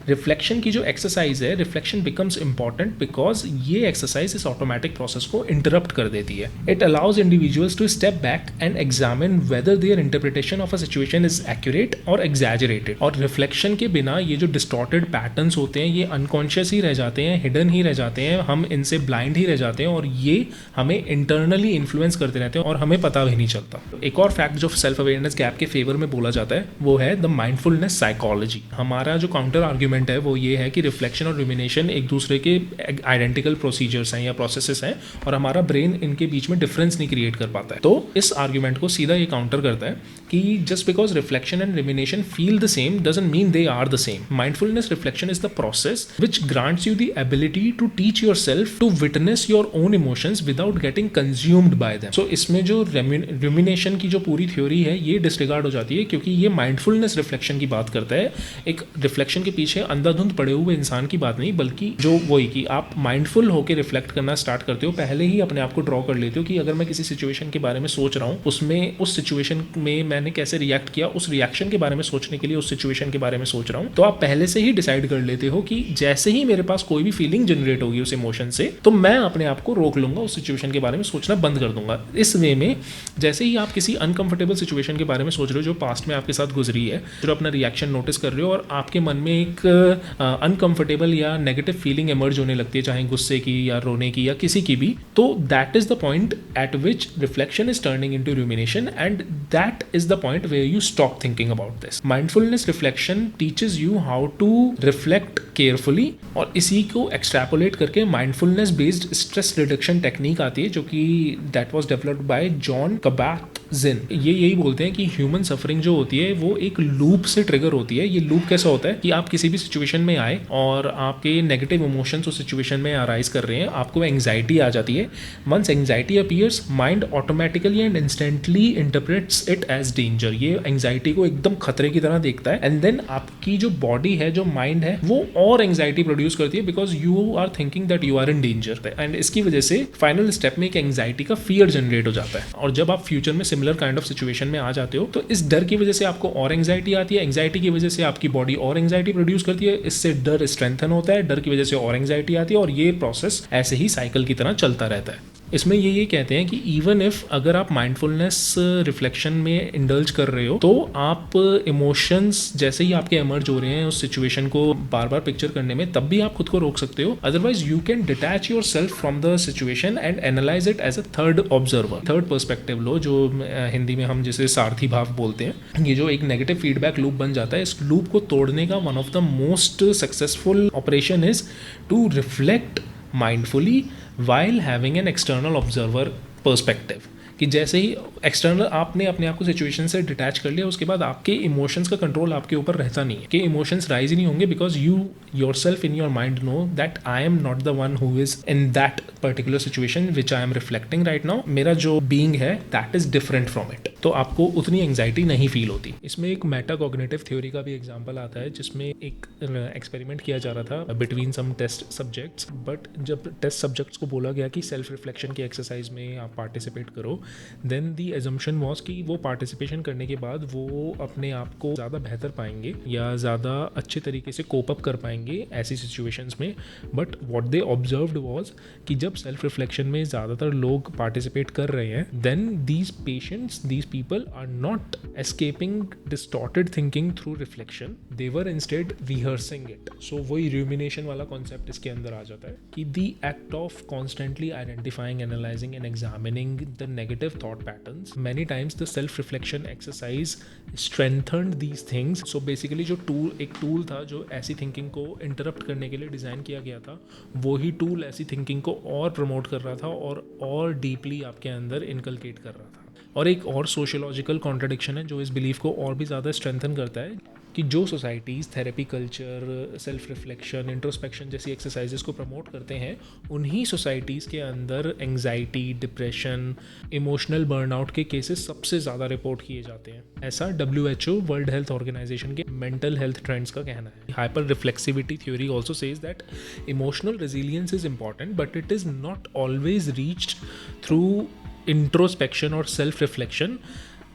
रिफ्लेक्शन की जो एक्सरसाइज है, रिफ्लेक्शन बिकम्स इंपॉर्टेंट बिकॉज ये एक्सरसाइज इस ऑटोमेटिक प्रोसेस को इंटरप्ट कर देती है। It allows individuals to step back and examine whether their interpretation of a situation is accurate और एग्जैजरेटेड। और रिफ्लेक्शन के बिना ये जो डिस्टॉर्टेड पैटर्न्स होते हैं ये अनकॉन्शियस ही रह जाते हैं, हिडन ही रह जाते हैं, हम इनसे ब्लाइंड ही रह जाते हैं और ये हमें इंटरनली इन्फ्लुएंस करते रहते हैं और हमें पता भी नहीं चलता। एक और फैक्ट जो सेल्फ अवेयरनेस गैप के फेवर में बोला जाता है वो है द माइंडफुलनेस साइकोलॉजी। हमारा जो काउंटर आर्ग्यूमेंट है वो ये है कि रिफ्लेक्शन और रुमिनेशन एक दूसरे के आइडेंटिकल प्रोसीजर्स हैं या प्रोसेसेस हैं और हमारा ब्रेन इनके बीच में डिफरेंस नहीं क्रिएट कर पाता है। तो इस आर्ग्यूमेंट को सीधा ये काउंटर करता है कि just because reflection and rumination feel the same doesn't mean they are the same. Mindfulness reflection is the process which grants you the ability to teach yourself to witness your own emotions without getting consumed by them. So इसमें जो रुमिनेशन की जो पूरी थ्योरी है ये डिसरिगार्ड हो जाती है क्योंकि ये माइंडफुलनेस रिफ्लेक्शन की बात करता है। एक रिफ्लेक्शन के पीछे अंधाधुंध पड़े हुए इंसान की बात नहीं, बल्कि जो वही कि आप माइंडफुल होकर रिफ्लेक्ट करना स्टार्ट करते हो, पहले ही अपने आप को ड्रॉ कर लेते हो कि अगर मैं किसी सिचुएशन के बारे में सोच रहा हूँ, उसमें उस सिचुएशन में मैंने कैसे रिएक्ट किया, उस रिएक्शन के बारे में सोचने के लिए उस सिचुएशन के बारे में सोच रहा हूँ, तो आप पहले से ही डिसाइड कर लेते हो कि जैसे ही मेरे पास कोई भी फीलिंग जनरेट होगी उस इमोशन से, तो मैं अपने आप को रोक लूंगा, उस सिचुएशन के बारे में सोचना बंद कर दूंगा। इस वे में जैसे ही आप किसी अनकंफर्टेबल सिचुएशन के बारे में सोच रहे हो जो पास्ट में आपके साथ गुजरी है, जो अपना रिएक्शन नोटिस कर रहे हो और आपके मन में एक अनकंफर्टेबल या नेगेटिव फीलिंग इमर्ज होने लगती है, चाहे गुस्से की या रोने की या किसी की भी, तो that is the point at which reflection is turning into rumination and that is the point where you stop thinking about this. Mindfulness reflection teaches you how to reflect carefully और इसी को एक्सट्रैपोलेट करके mindfulness based stress reduction technique आती है जो कि that was developed by Jon Kabat-Zinn. ये यही बोलते हैं कि ह्यूमन सफरिंग जो होती है वो एक लूप से ट्रिगर होती है। ये लूप कैसा होता है कि आप किसी भी सिचुएशन में आए और आपके नेगेटिव इमोशंस उस सिचुएशन में अराइज कर रहे हैं, आपको एंग्जाइटी आ जाती है। Once anxiety appears, mind automatically and instantly interprets it as danger. ये एंग्जाइटी को एकदम खतरे की तरह देखता है एंड देन आपकी जो बॉडी है, जो माइंड है, वो और एंग्जाइटी प्रोड्यूस करती है because you are thinking that you are in danger. And इसकी वजह से फाइनल स्टेप में एक एंग्जाइटी का फियर जनरेट हो जाता है और जब आप फ्यूचर में सिमिलर काइंड ऑफ सिचुएशन में आ जाते हो तो इस डर की वजह से आपको और एंग्जाइटी आती है, एंग्जाइटी की वजह से आपकी बॉडी और एंग्जाइटी प्रोड्यूस करती है, इससे डर स्ट्रेंथन होता है, डर की वजह से और एंग्जाइटी आती है और ये प्रोसेस ऐसे ही साइकिल की तरह चलता रहता है। इसमें ये कहते हैं कि इवन इफ अगर आप माइंडफुलनेस रिफ्लेक्शन में इंडल्ज कर रहे हो तो आप इमोशंस जैसे ही आपके इमर्ज हो रहे हैं उस सिचुएशन को बार बार पिक्चर करने में, तब भी आप खुद को रोक सकते हो। Otherwise you can detach your self from the situation and analyse it as a third observer. Third perspective लो, जो हिंदी में हम जिसे सारथी भाव बोलते हैं। ये जो एक नेगेटिव फीडबैक लूप बन जाता है, इस लूप को तोड़ने का one of the most successful operation is to reflect mindfully while having an external observer perspective। कि जैसे ही एक्सटर्नल आपने अपने आप को सिचुएशन से डिटैच कर लिया, उसके बाद आपके इमोशंस का कंट्रोल आपके ऊपर रहता नहीं है, कि इमोशंस राइज ही नहीं होंगे because you yourself in your mind know that I am not the one who is in that particular situation which I am reflecting right now, मेरा जो बीइंग है that is different from it, तो आपको उतनी एंग्जाइटी नहीं फील होती। इसमें एक मेटाकॉग्निटिव थ्योरी का भी एग्जांपल आता है, जिसमें एक एक्सपेरिमेंट किया जा रहा था between some test subjects, but जब टेस्ट सब्जेक्ट्स को बोला गया कि सेल्फ रिफ्लेक्शन की एक्सरसाइज में आप पार्टिसिपेट करो, देन दी एजम्पशन वाज कि वो पार्टिसिपेशन करने के बाद वो अपने आप को ज़्यादा बेहतर पाएंगे या ज़्यादा अच्छे तरीके से कोप अप कर पाएंगे ऐसी सिचुएशंस में। But what they observed was कि जब सेल्फ रिफ्लेक्शन में ज़्यादातर लोग पार्टिसिपेट कर रहे हैं, then these patients, these people are not escaping distorted thinking through reflection, they were instead rehearsing it. So वही रूमिनेशन वाला कॉन्सेप्ट इसके अंदर आ जाता है कि the act of constantly identifying, analysing and examining the negative thought patterns, many times the self reflection exercise strengthened these things. So basically जो एक टूल था जो ऐसी थिंकिंग को इंटरप्ट करने के लिए डिज़ाइन किया गया था, वही टूल ऐसी थिंकिंग को और प्रमोट कर रहा था और डीपली आपके अंदर इनकलकेट कर रहा था। और एक और सोशियोलॉजिकल कॉन्ट्रडिक्शन है जो इस बिलीफ को और भी ज़्यादा स्ट्रेंथन करता है कि जो societies therapy culture, self reflection, introspection जैसी एक्सरसाइजेस को प्रमोट करते हैं, उन्हीं सोसाइटीज़ के अंदर एंग्जाइटी, डिप्रेशन, इमोशनल बर्नआउट के केसेस सबसे ज़्यादा रिपोर्ट किए जाते हैं। ऐसा WHO, वर्ल्ड हेल्थ ऑर्गेनाइजेशन के मेंटल हेल्थ ट्रेंड्स का कहना है। Hyper reflexivity theory also says that emotional resilience is important, but it is not always reached through introspection और सेल्फ रिफ्लेक्शन।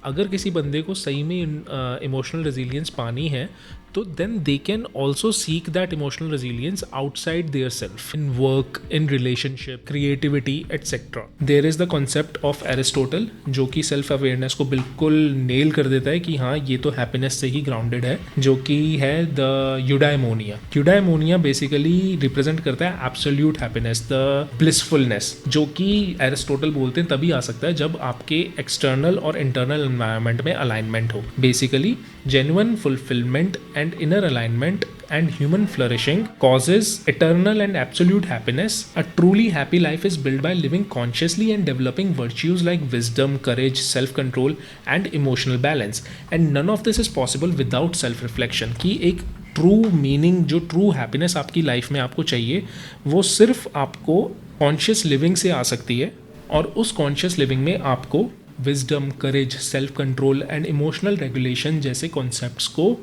अगर किसी बंदे को सही में इमोशनल रेजिलियंस पानी है, तो then they can also seek that emotional resilience outside their self, in work, in relationship, creativity etcetera. There is the concept of Aristotle, जो कि सेल्फ अवेयरनेस को बिल्कुल नेल कर देता है कि हाँ ये तो हैप्पीनेस से ही ग्राउंडेड है, जो कि है the eudaimonia. Eudaimonia basically represent करता है एब्सोल्यूट हैप्पीनेस, द ब्लिसफुलनेस, जो कि एरिस्टोटल बोलते हैं तभी आ सकता है जब आपके एक्सटर्नल और इंटरनल एनवायरनमेंट में अलाइनमेंट हो। Basically genuine fulfillment and inner alignment and human flourishing causes eternal and absolute happiness. A truly happy life is built by living consciously and developing virtues like wisdom, courage, self-control and emotional balance. And none of this is possible without self-reflection. कि एक ट्रू मीनिंग, जो ट्रू हैप्पीनेस आपकी लाइफ में आपको चाहिए, वो सिर्फ आपको कॉन्शियस लिविंग से आ सकती है, और उस कॉन्शियस लिविंग में आपको wisdom, courage, self control and emotional regulation जैसे कॉन्सेप्ट्स को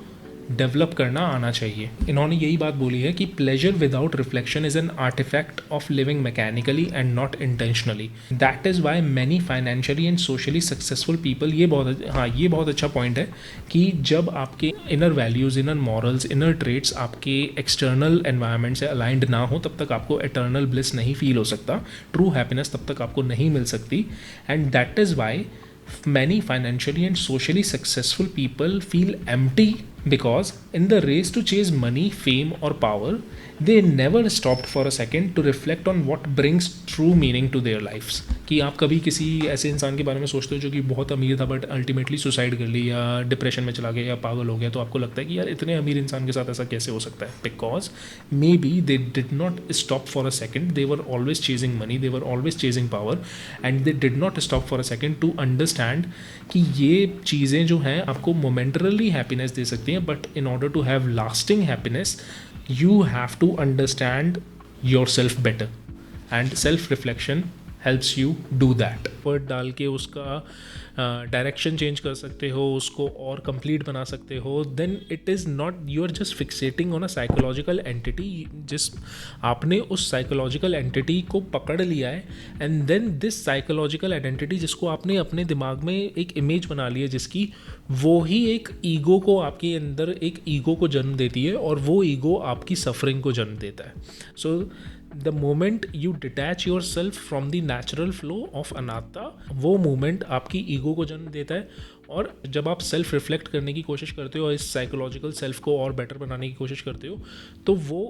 डेवलप करना आना चाहिए। इन्होंने यही बात बोली है कि pleasure without reflection is an artifact of living mechanically and not intentionally. That is why many financially and socially successful people, ये बहुत अच्छा पॉइंट है कि जब आपके inner values, inner morals, inner traits आपके एक्सटर्नल एनवायरनमेंट से अलाइंड ना हो, तब तक आपको एटर्नल ब्लिस नहीं फील हो सकता, ट्रू हैप्पीनेस तब तक आपको नहीं मिल सकती। And that is Y many financially and socially successful people feel empty, because in the race to chase money, fame or power, they never stopped for a second to reflect on what brings true meaning to their lives. कि आप कभी किसी ऐसे इंसान के बारे में सोचते हो जो कि बहुत अमीर था बट अल्टीमेटली सुसाइड कर ली या डिप्रेशन में चला गया या पागल हो गया, तो आपको लगता है कि यार इतने अमीर इंसान के साथ ऐसा कैसे हो सकता है? Because maybe they did not stop for a second, they were always chasing money, they were always chasing power, and they did not stop for a second to understand कि ये चीज़ें जो हैं आपको मोमेंटरली हैप्पीनेस दे सकती हैं, but in order to have lasting happiness you have to understand yourself better, and self reflection helps you do that. Word डाल के उसका डायरेक्शन चेंज कर सकते हो, उसको और कंप्लीट बना सकते हो। Then it is not, you are just fixating on a psychological entity, जिस आपने उस साइकोलॉजिकल एंटिटी को पकड़ लिया है, and then this psychological identity जिसको आपने अपने दिमाग में एक इमेज बना ली है जिसकी, वो ही एक ईगो को, आपके अंदर एक ईगो को जन्म देती है, और वो ईगो आपकी सफरिंग को जन्म देता है। So the moment you detach your self from the natural flow of anatta, वो मोमेंट आपकी ईगो को जन्म देता है। और जब आप सेल्फ रिफ्लेक्ट करने की कोशिश करते हो और इस साइकोलॉजिकल सेल्फ को और बेटर बनाने की कोशिश करते हो, तो वो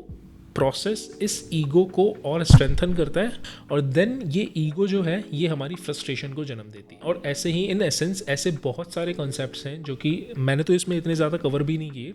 प्रोसेस इस ईगो को और स्ट्रेंथन करता है, और देन ये ईगो जो है ये हमारी फ्रस्ट्रेशन को जन्म देती है। और ऐसे ही इन एसेंस ऐसे बहुत सारे कॉन्सेप्ट्स हैं जो कि मैंने तो इसमें इतने ज़्यादा कवर भी नहीं किए,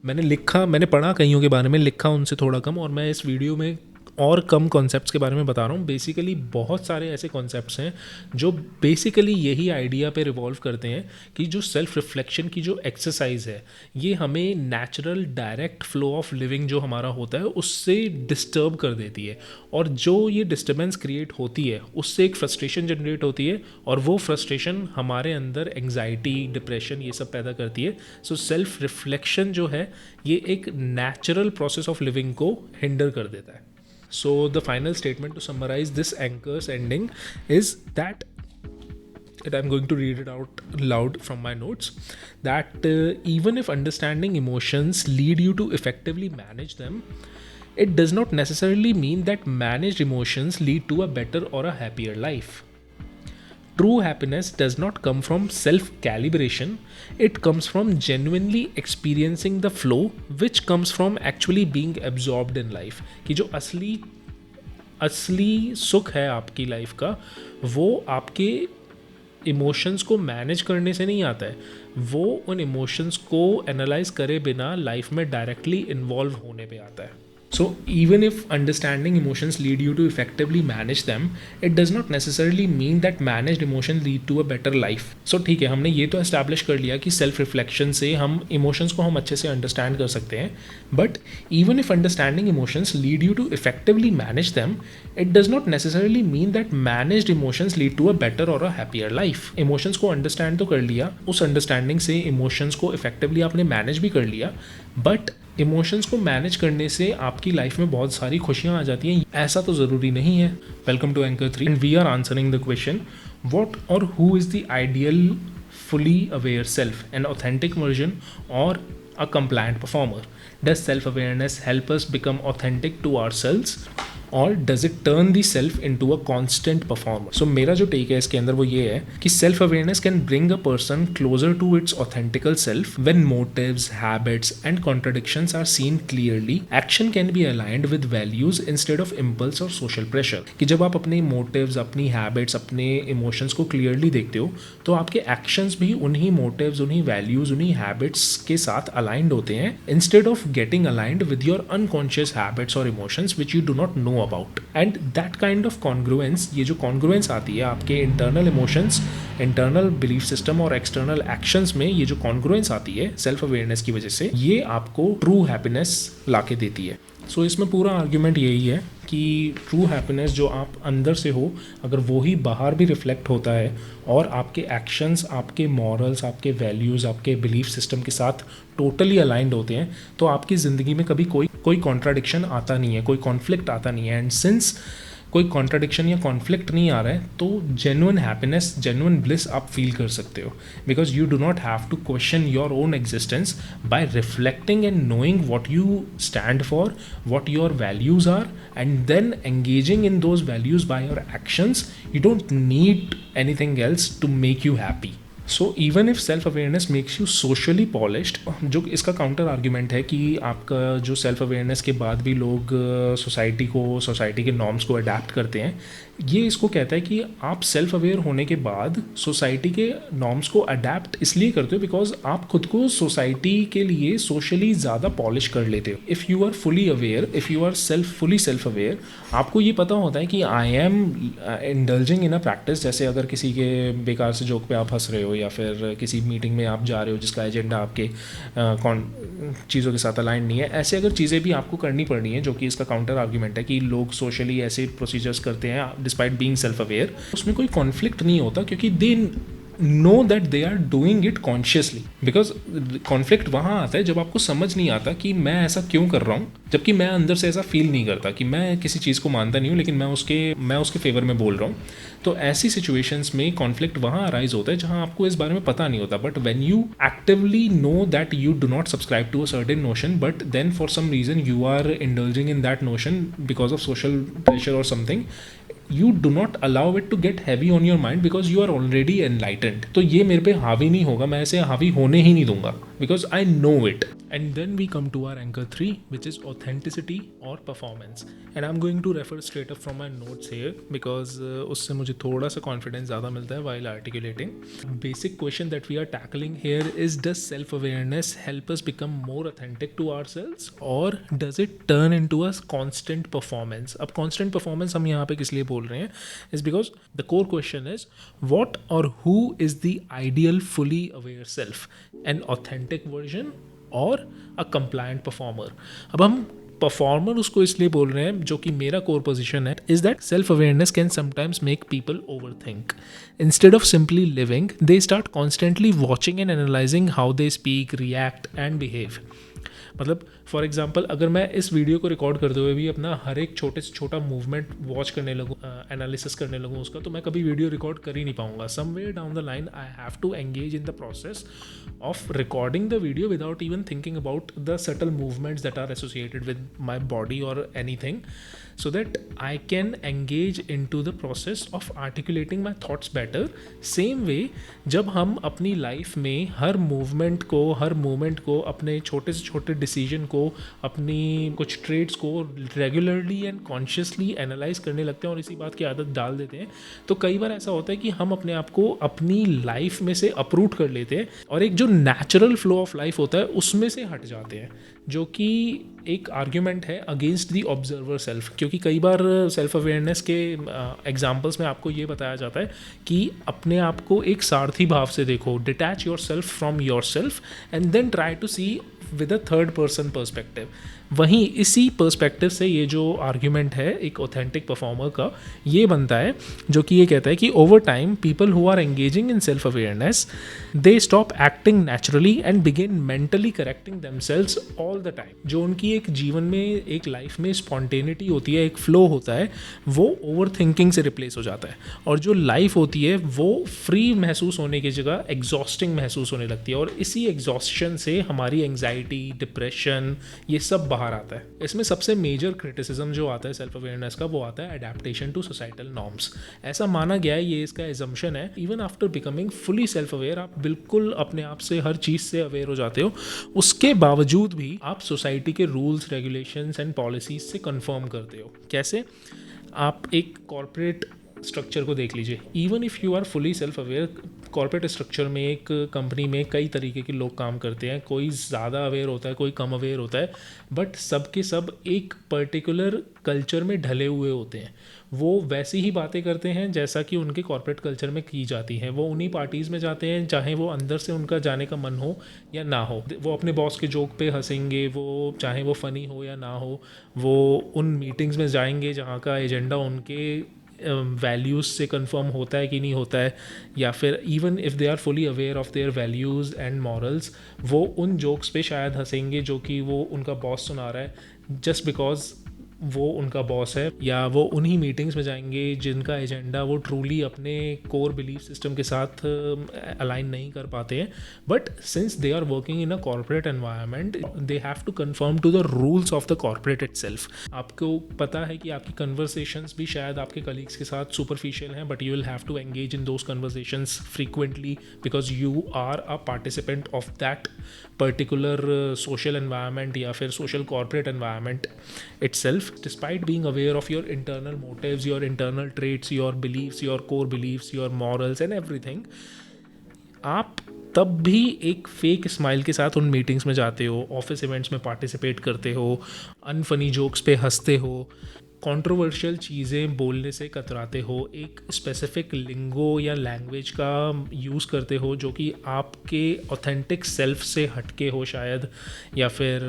मैंने पढ़ा कईयों के बारे में, लिखा उनसे थोड़ा कम, और मैं इस वीडियो में और कम कॉन्सेप्ट्स के बारे में बता रहा हूँ। बेसिकली बहुत सारे ऐसे कॉन्सेप्ट्स हैं जो बेसिकली यही आइडिया पे रिवॉल्व करते हैं कि जो सेल्फ रिफ्लेक्शन की जो एक्सरसाइज है ये हमें natural direct flow of living जो हमारा होता है उससे डिस्टर्ब कर देती है, और जो ये डिस्टर्बेंस क्रिएट होती है उससे एक फ्रस्ट्रेशन जनरेट होती है, और वो फ्रस्ट्रेशन हमारे अंदर एंग्जाइटी, डिप्रेशन ये सब पैदा करती है। सो सेल्फ रिफ्लेक्शन जो है ये एक नेचुरल प्रोसेस ऑफ लिविंग को हिंडर कर देता है। So the final statement to summarize this anchor's ending is that, and I'm going to read it out loud from my notes, that even if understanding emotions lead you to effectively manage them, it does not necessarily mean that managed emotions lead to a better or a happier life. True happiness does not come from self-calibration, it comes from genuinely experiencing the flow which comes from actually being absorbed in life. कि जो असली सुख है आपकी लाइफ का वो आपके इमोशंस को मैनेज करने से नहीं आता है, वो उन इमोशंस को एनालाइज करे बिना लाइफ में डायरेक्टली इन्वॉल्व होने पे आता है। So even if understanding emotions lead you to effectively manage them, it does not necessarily mean that managed emotions lead to a better life. So ठीक है, हमने ये तो establish कर लिया कि self reflection से हम emotions को हम अच्छे से understand कर सकते हैं, but even if understanding emotions lead you to effectively manage them, it does not necessarily mean that managed emotions lead to a better or a happier life. Emotions को understand तो कर लिया, उस understanding से emotions को effectively आपने manage भी कर लिया, but इमोशंस को मैनेज करने से आपकी लाइफ में बहुत सारी खुशियाँ आ जाती हैं, ऐसा तो ज़रूरी नहीं है। Welcome to anchor 3 and we are answering the question, what और who is the ideal fully aware self, an authentic version or a compliant performer? Does self-awareness help us become authentic to ourselves, और does it turn the self into a constant performer? So मेरा जो टेक है इसके अंदर वो ये है कि self awareness can bring a person closer to its authentic self when motives, habits and contradictions are seen clearly. Action can be aligned with values instead of impulse और सोशल प्रेशर। कि जब आप अपने मोटिव्स, अपनी हैबिट्स, अपने इमोशंस को क्लियरली देखते हो तो आपके एक्शंस भी उन्हीं मोटिव्स, उन्हीं वैल्यूज, उन्हीं हैबिट्स के साथ अलाइंड होते हैं, instead of getting aligned with your unconscious habits और emotions which you do not know about. And that kind of congruence, ये जो congruence आती है आपके internal emotions, internal belief system और external actions में, ये जो congruence आती है self awareness की वजह से, ये आपको true happiness लाके देती है। सो इसमें पूरा आर्ग्यूमेंट यही है कि ट्रू हैप्पीनेस जो आप अंदर से हो, अगर वो ही बाहर भी रिफ्लेक्ट होता है और आपके एक्शंस, आपके मॉरल्स, आपके वैल्यूज़, आपके बिलीफ सिस्टम के साथ टोटली अलाइंड होते हैं, तो आपकी ज़िंदगी में कभी कोई कॉन्ट्राडिक्शन आता नहीं है, कोई कॉन्फ्लिक्ट आता नहीं है। एंड सिंस कोई कॉन्ट्राडिक्शन या कॉन्फ्लिक्ट नहीं आ रहा है तो जेन्युइन हैप्पीनेस, जेन्युइन ब्लिस आप फील कर सकते हो, because you do not have to question your own existence by reflecting and knowing what you stand for, what your values are, and then engaging in those values by your actions. You don't need anything else to make you happy. So even if self awareness makes you socially polished, जो इसका काउंटर आर्ग्यूमेंट है कि आपका जो सेल्फ अवेयरनेस के बाद भी लोग सोसाइटी के नॉर्म्स को अडेप्ट करते हैं, ये इसको कहता है कि आप सेल्फ अवेयर होने के बाद सोसाइटी के नॉर्म्स को अडेप्ट इसलिए करते हो बिकॉज आप खुद को सोसाइटी के लिए सोशली ज़्यादा पॉलिश कर लेते हो। If you are fully aware, if you are fully self aware, आपको ये पता होता है कि I am indulging in a practice. जैसे अगर किसी के बेकार से जोक पे आप हंस रहे हो, या फिर किसी मीटिंग में आप जा रहे हो जिसका एजेंडा आपके चीज़ों के साथ अलाइन नहीं है, ऐसे अगर चीज़ें भी आपको करनी पड़नी है, जो कि इसका काउंटर आर्ग्यूमेंट है कि लोग सोशली ऐसे प्रोसीजर्स करते हैं डिस्पाइट बीइंग सेल्फ अवेयर, उसमें कोई कॉन्फ्लिक्ट नहीं होता क्योंकि they know that they are doing it consciously. Because conflict वहाँ आता है जब आपको समझ नहीं आता कि मैं ऐसा क्यों कर रहा हूँ, जबकि मैं अंदर से ऐसा फील नहीं करता कि मैं किसी चीज़ को मानता नहीं हूँ, लेकिन मैं उसके फेवर में बोल रहा हूँ। तो ऐसी सिचुएशंस में कॉन्फ्लिक्ट वहाँ अराइज होता है जहाँ आपको इस बारे में पता नहीं होता। But when you actively know that you do not subscribe to a certain notion, but then for some reason you are indulging in that notion because of social pressure और something, you do not allow it to get heavy on your mind because you are already enlightened. तो ये मेरे पे हावी नहीं होगा, मैं ऐसे हावी होने ही नहीं दूंगा। because I know it. And then we come to our anchor 3, which is authenticity or performance. And I'm going to refer straight up from my notes here because उससे मुझे थोड़ा सा confidence ज़्यादा मिलता है while articulating. Basic question that we are tackling here is, does self-awareness help us become more authentic to ourselves, or does it turn into a constant performance? अब constant performance हम यहाँ पे किस लिए बोल रहे हैं is because the core question is, what or who is the ideal fully aware self? An authentic version और अ कंप्लायंट परफॉर्मर. अब हम परफॉर्मर उसको इसलिए बोल रहे हैं, जो कि मेरा कोर पोजिशन है, is that self awareness can sometimes make people over think. Instead of simply living, they start constantly watching and analysing how they speak, react and behave. मतलब फॉर एग्जाम्पल, अगर मैं इस वीडियो को रिकॉर्ड करते हुए भी अपना हर एक छोटे से छोटा मूवमेंट वॉच करने लगूँ, एनालिसिस करने लगूँ उसका, तो मैं कभी वीडियो रिकॉर्ड कर ही नहीं पाऊंगा. Somewhere down the line I have to engage in the process of recording the video without even thinking about the subtle movements that are associated with my body or anything, so that I can engage into the process of articulating my thoughts better. Same way, जब हम अपनी लाइफ में हर मूवमेंट को, अपने छोटे से छोटे डिसीजन को, अपनी कुछ ट्रेड्स को रेगुलरली एंड कॉन्शियसली एनालाइज करने लगते हैं और इसी बात की आदत डाल देते हैं, तो कई बार ऐसा होता है कि हम अपने आप को अपनी लाइफ में से अपरूट कर लेते हैं और एक जो नेचुरल फ्लो ऑफ लाइफ होता है उसमें से हट जाते हैं, जो कि एक आर्ग्यूमेंट है अगेंस्ट दी ऑब्जर्वर सेल्फ. क्योंकि कई बार सेल्फ अवेयरनेस के एग्जाम्पल्स में आपको ये बताया जाता है कि अपने आप को एक सारथी भाव से देखो, detach your self from your self and then try to see with a third person perspective. वहीं इसी पर्सपेक्टिव से ये जो आर्ग्यूमेंट है एक ऑथेंटिक परफॉर्मर का, ये बनता है, जो कि ये कहता है कि over time people who are engaging in self awareness, they stop acting naturally and begin mentally correcting themselves all the time. जो उनकी एक जीवन में, एक लाइफ में स्पॉन्टेनिटी होती है, एक फ्लो होता है, वो ओवर थिंकिंग से रिप्लेस हो जाता है. और जो लाइफ होती है वो फ्री महसूस होने की जगह एग्जॉस्टिंग महसूस होने लगती है. और इसी एग्जॉस्शन से हमारी एंग्जाइटी, डिप्रेशन, ये सब बाहर आता है. इसमें सबसे मेजर क्रिटिसिज्म जो आता है सेल्फ अवेयरनेस का, वो आता है एडेप्टेशन टू सोसाइटल नॉर्म्स. ऐसा माना गया है, ये इसका एजम्पशन है, even after becoming fully self aware, आप बिल्कुल अपने आप से हर चीज़ से अवेयर हो जाते हो, उसके बावजूद भी आप सोसाइटी के रूल्स, रेगुलेशंस एंड पॉलिसीज से कंफर्म करते हो. कैसे? आप एक कॉर्पोरेट स्ट्रक्चर को देख लीजिए. Even if you are fully self aware, corporate structure में, एक कंपनी में कई तरीके के लोग काम करते हैं. कोई ज़्यादा अवेयर होता है, कोई कम अवेयर होता है, बट सब के सब एक पर्टिकुलर कल्चर में ढले हुए होते हैं. वो वैसी ही बातें करते हैं जैसा कि उनके कॉर्पोरेट कल्चर में की जाती हैं. वो उन्हीं पार्टीज़ में जाते हैं चाहे वो अंदर से उनका जाने का मन हो या ना हो. वो अपने बॉस के जोक पे हंसेंगे, वो चाहे वो फ़नी हो या ना हो. वो उन मीटिंग्स में जाएंगे जहाँ का एजेंडा उनके वैल्यूज़ से कंफर्म होता है कि नहीं होता है, या फिर even if they are fully aware of their values and morals, वो उन जोक्स पे शायद हंसेंगे जो कि वो उनका बॉस सुना रहा है, जस्ट बिकॉज वो उनका बॉस है. या वो उन्हीं मीटिंग्स में जाएंगे जिनका एजेंडा वो ट्रूली अपने कोर बिलीफ सिस्टम के साथ अलाइन नहीं कर पाते हैं. But since they are working in a corporate environment, they have to confirm to the rules of the corporate itself. आपको पता है कि आपकी कन्वर्सेशंस भी शायद आपके कलीग्स के साथ सुपरफिशियल हैं, but you will have to engage in those conversations frequently because you are a participant of that particular social environment या फिर social corporate environment itself. Despite being aware of your internal motives, your internal traits, your beliefs, your core beliefs, your morals and everything, आप तब भी एक फेक स्माइल के साथ उन मीटिंग्स में जाते हो, ऑफिस इवेंट्स में पार्टिसिपेट करते हो, अनफनी जोक्स पे हंसते हो, कंट्रोवर्शियल चीज़ें बोलने से कतराते हो, एक स्पेसिफिक लिंगो या लैंग्वेज का यूज़ करते हो जो कि आपके ऑथेंटिक सेल्फ से हटके हो शायद, या फिर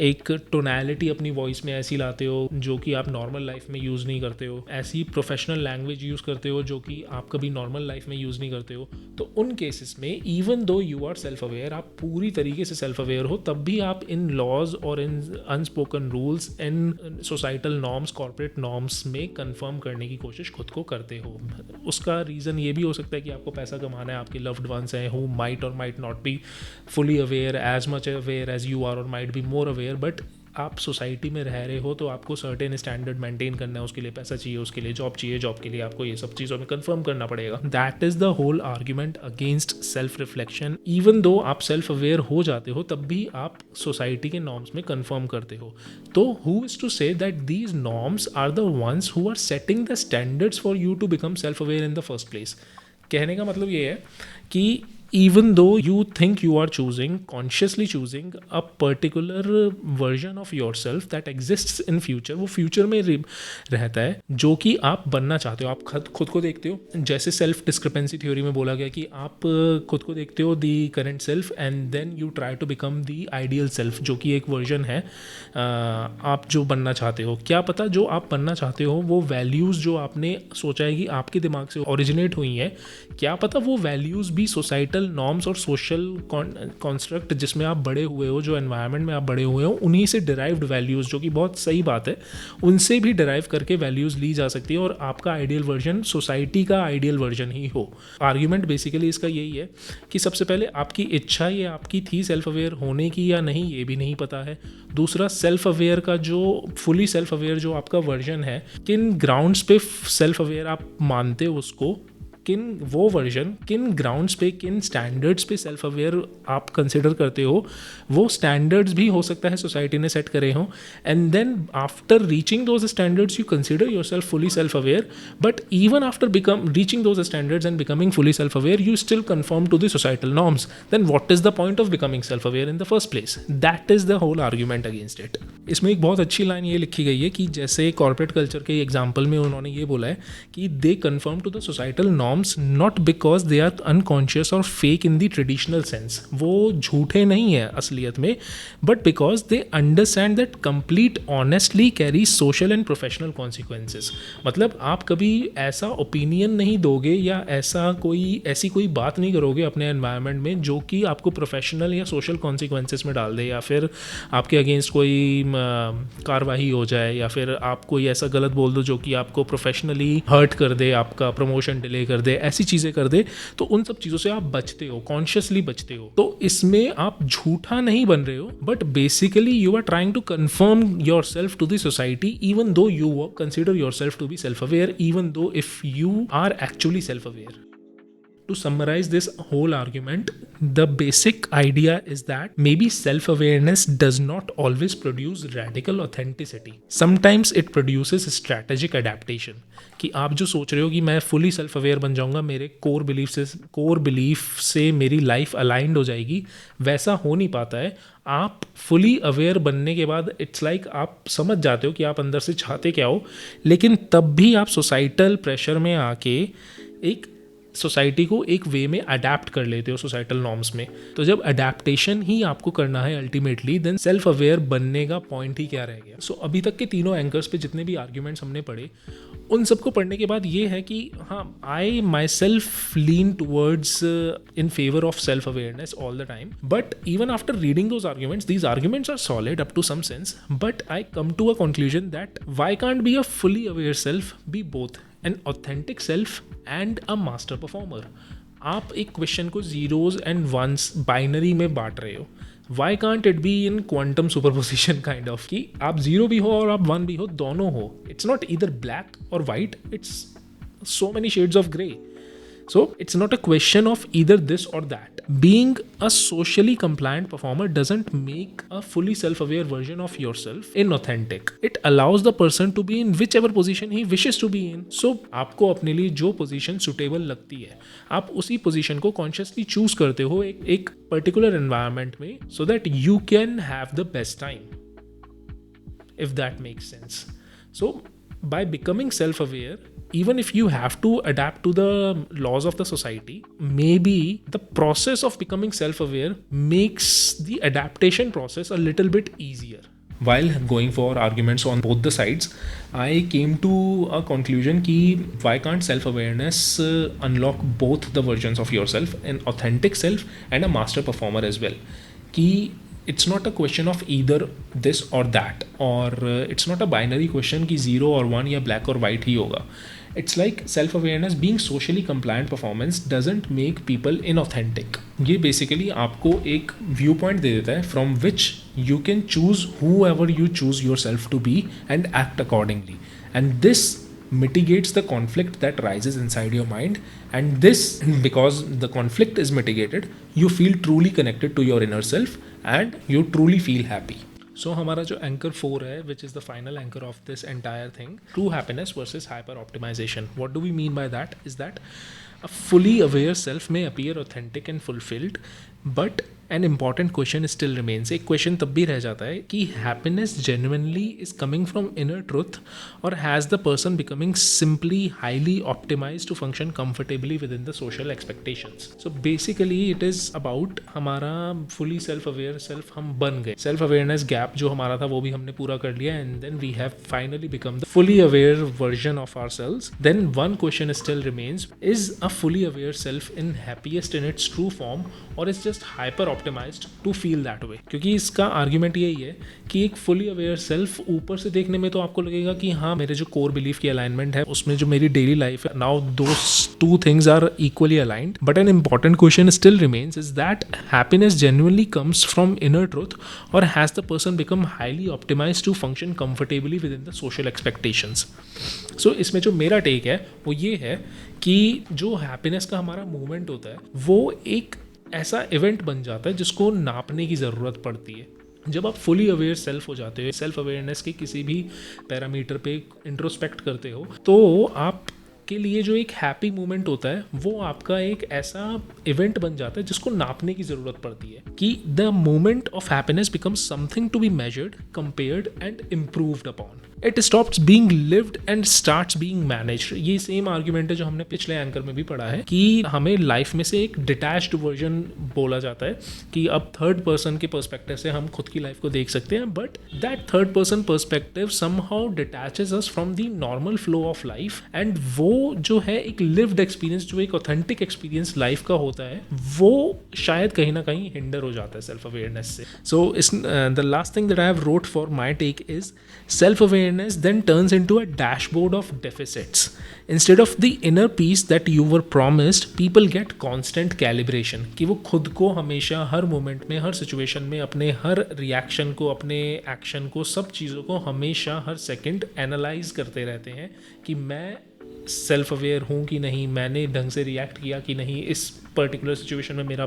एक टोनैलिटी अपनी वॉइस में ऐसी लाते हो जो कि आप नॉर्मल लाइफ में यूज़ नहीं करते हो, ऐसी प्रोफेशनल लैंग्वेज यूज़ करते हो जो कि आप कभी नॉर्मल लाइफ में यूज़ नहीं करते हो. तो उन केसेस में even though you are self aware, आप पूरी तरीके से सेल्फ अवेयर हो, तब भी आप इन लॉज और इन अनस्पोकन रूल्स, इन सोसाइटल नॉर्म्स, कॉर्पोरेट नॉर्म्स में कंफर्म करने की कोशिश खुद को करते हो. उसका रीज़न ये भी हो सकता है कि आपको पैसा कमाना है, आपके लव्ड वंस हैं हु माइट और might not be fully aware, as much aware as you are or might be more aware, but आप सोसाइटी में रह रहे हो तो आपको सर्टेन स्टैंडर्ड मेंटेन करना है, उसके लिए पैसा चाहिए, उसके लिए जॉब चाहिए, जॉब के लिए आपको ये सब चीज़ों में कंफर्म करना पड़ेगा. That is the whole argument against self reflection. Even though आप सेल्फ अवेयर हो जाते हो तब भी आप सोसाइटी के नॉर्म्स में कंफर्म करते हो. तो who is to say that these norms are the ones who are setting the standards for you to become self aware in the first place. कहने का मतलब ये है कि even though you think you are consciously choosing a particular version of yourself that exists in future, वो future में रहता है जो कि आप बनना चाहते हो. आप खुद को देखते हो, जैसे सेल्फ डिस्क्रिपेंसी थ्योरी में बोला गया कि आप खुद को देखते हो the current self and then you try to become the ideal self, जो कि एक वर्जन है आप जो बनना चाहते हो. क्या पता जो आप बनना चाहते हो वो वैल्यूज़ जो आपने सोचा है कि आपके दिमाग से ओरिजिनेट हुई हैं, क्या पता वो वैल्यूज़ भी सोसाइटल नॉर्म्स और सोशल कॉन्स्ट्रक्ट जिसमें आप बड़े हुए हो, जो एनवायरनमेंट में आप बड़े हुए हो, उन्हीं से डिराइव्ड वैल्यूज़, जो कि बहुत सही बात है, उनसे भी डिराइव करके वैल्यूज़ ली जा सकती है और आपका आइडियल वर्जन सोसाइटी का आइडियल वर्जन ही हो. आर्ग्यूमेंट बेसिकली इसका यही है कि सबसे पहले आपकी इच्छा ये आपकी थी सेल्फ अवेयर होने की या नहीं, ये भी नहीं पता है. दूसरा, सेल्फ अवेयर का जो फुली सेल्फ अवेयर जो आपका वर्जन है, किन ग्राउंड्स पे सेल्फ अवेयर आप मानते हो उसको, वो वर्जन किन ग्राउंड्स पे, किन स्टैंडर्ड्स पे सेल्फ अवेयर आप कंसिडर करते हो, वो स्टैंडर्ड्स भी हो सकता है सोसाइटी ने सेट करे हो. And then after reaching those standards you consider yourself fully self aware. But even after reaching those standards and becoming fully self aware you still confirm to the societal norms. Then what is the point of becoming self aware in the first place? That is the whole argument against it. इसमें एक बहुत अच्छी लाइन ये लिखी गई है कि जैसे कॉर्पोरेट कल्चर के एग्जाम्पल में उन्होंने ये बोला है कि they confirm to the societal norms not because they are unconscious or fake in the traditional sense. वो झूठे नहीं है असलियत में, but because they understand that complete honestly carries social and professional consequences. मतलब आप कभी ऐसा ओपिनियन नहीं दोगे या ऐसी कोई बात नहीं करोगे अपने एनवायरनमेंट में जो कि आपको प्रोफेशनल या सोशल कॉन्सिक्वेंसेस में डाल दे, या फिर आपके अगेंस्ट कोई कार्रवाई हो जाए, या फिर आप कोई ऐसा गलत बोल दो जो कि आपको प्रोफेशनली हर्ट कर दे, आपका प्रमोशन डिले कर दे, ऐसी चीज़ें कर दे. तो उन सब चीज़ों से आप बचते हो, कॉन्शियसली बचते हो. तो इसमें आप झूठा नहीं बन रहे हो, but basically you are trying to confirm your self to the society, even though you consider your self to be self aware, even though if you are actually self aware. To summarize this whole argument, the basic idea is that maybe self-awareness does not always produce radical authenticity. Sometimes it produces strategic adaptation. कि आप जो सोच रहे हो कि मैं fully self-aware बन जाऊंगा, मेरे core belief से मेरी life aligned हो जाएगी, वैसा हो नहीं पाता है. आप fully aware बनने के बाद it's like आप समझ जाते हो कि आप अंदर से चाहते क्या हो, लेकिन तब भी आप societal pressure में आके एक सोसाइटी को एक वे में अडेप्ट कर लेते हो सोसाइटल नॉर्म्स में. तो जब अडेप्टेशन ही आपको करना है अल्टीमेटली, देन सेल्फ अवेयर बनने का पॉइंट ही क्या रह गया. सो अभी तक के तीनों एंकर्स पे जितने भी आर्ग्यूमेंट्स हमने पढ़े, उन सबको पढ़ने के बाद ये है कि हाँ, I myself lean towards in favour of self awareness all the time. But even after reading those arguments, these arguments are solid up to some sense, but I come to a conclusion that why can't be a fully aware self be both an authentic self and a master performer. आप एक क्वेश्चन को जीरोज एंड वंस बाइनरी में बांट रहे हो. Why can't it be in quantum superposition kind of, कि आप जीरो भी हो और आप वन भी हो, दोनों हो. इट्स नॉट ईदर ब्लैक और white, it's so many shades of grey. So it's not a question of either this or that. Being a socially compliant performer doesn't make a fully self-aware version of yourself inauthentic. It allows the person to be in whichever position he wishes to be in. So आपको अपने लिए जो position suitable लगती है, आप उसी position को consciously choose करते हो एक particular environment में, so that you can have the best time. If that makes sense. So by becoming self-aware, even if you have to adapt to the laws of the society, maybe the process of becoming self-aware makes the adaptation process a little bit easier. While going for arguments on both the sides, I came to a conclusion कि why can't self-awareness unlock both the versions of yourself, an authentic self and a master performer as well. कि it's not a question of either this or that, or it's not a binary question कि 0 और 1 या black और white ही होगा. It's like self-awareness being socially compliant performance doesn't make people inauthentic. ये बेसिकली आपको एक व्यू पॉइंट दे देता है from which you can choose whoever you choose your self to be and act accordingly, and this mitigates the conflict that rises inside your mind, and this, because the conflict is mitigated, you feel truly connected to your inner self and you truly feel happy. So हमारा जो anchor 4 है, which is the final anchor of this entire thing, true happiness versus hyper optimization. What do we mean by that? Is that a fully aware self may appear authentic and fulfilled, but an important question still remains. एक क्वेश्चन तब भी रह जाता है कि happiness genuinely is coming from inner truth, or has the person becoming simply highly optimized to function comfortably within the social expectations? So basically it is about हमारा fully self-aware self हम बन गए, self-awareness gap जो हमारा था वो भी हमने पूरा कर लिया, and then we have finally become the fully aware version of ourselves. Then one question still remains: is a fully aware self in happiest in its true form, or is just hyper optimized to feel that way? क्योंकि इसका आर्ग्यूमेंट यही है कि एक फुली अवेयर सेल्फ ऊपर से देखने में तो आपको लगेगा कि हाँ मेरे जो कोर बिलीफ की अलाइनमेंट है उसमें जो मेरी डेली लाइफ है, now those two things are equally aligned. But an important question still remains: is that happiness genuinely comes from inner truth, और has the person become highly optimised to function comfortably within the social expectations? So इसमें जो मेरा टेक है वो ये है कि जो हैप्पीनेस का हमारा मूवमेंट होता है वो एक ऐसा इवेंट बन जाता है जिसको नापने की ज़रूरत पड़ती है. जब आप फुली अवेयर सेल्फ हो जाते हो, सेल्फ अवेयरनेस के किसी भी पैरामीटर पे इंट्रोस्पेक्ट करते हो, तो आप के लिए जो एक हैप्पी मोमेंट होता है वो आपका एक ऐसा इवेंट बन जाता है जिसको नापने की ज़रूरत पड़ती है कि the moment of happiness becomes something to be measured, compared and improved upon. It stops being lived and starts being managed. ये सेम आर्ग्यूमेंट है जो हमने पिछले एंकर में भी पढ़ा है कि हमें लाइफ में से एक डिटैच्ड वर्जन बोला जाता है कि अब थर्ड पर्सन के पर्सपेक्टिव से हम खुद की लाइफ को देख सकते हैं, but that third person perspective somehow detaches us from the normal flow of life, and वो जो है एक लिव्ड एक्सपीरियंस, जो एक ऑथेंटिक एक्सपीरियंस लाइफ का होता है, वो शायद कहीं ना कहीं हिंडर हो जाता है सेल्फ अवेयरनेस से. So the last thing that I have wrote for my take is self awareness then turns into a dashboard of deficits. Instead of the inner peace that you were promised, people get constant calibration कि वो खुद को हमेशा हर मोमेंट में, हर सिचुएशन में, अपने हर रिएक्शन को, अपने एक्शन को, सब चीज़ों को हमेशा हर सेकंड एनालाइज करते रहते हैं कि मैं सेल्फ अवेयर हूँ कि नहीं, मैंने ढंग से रिएक्ट किया कि नहीं, इस पर्टिकुलर सिचुएशन में मेरा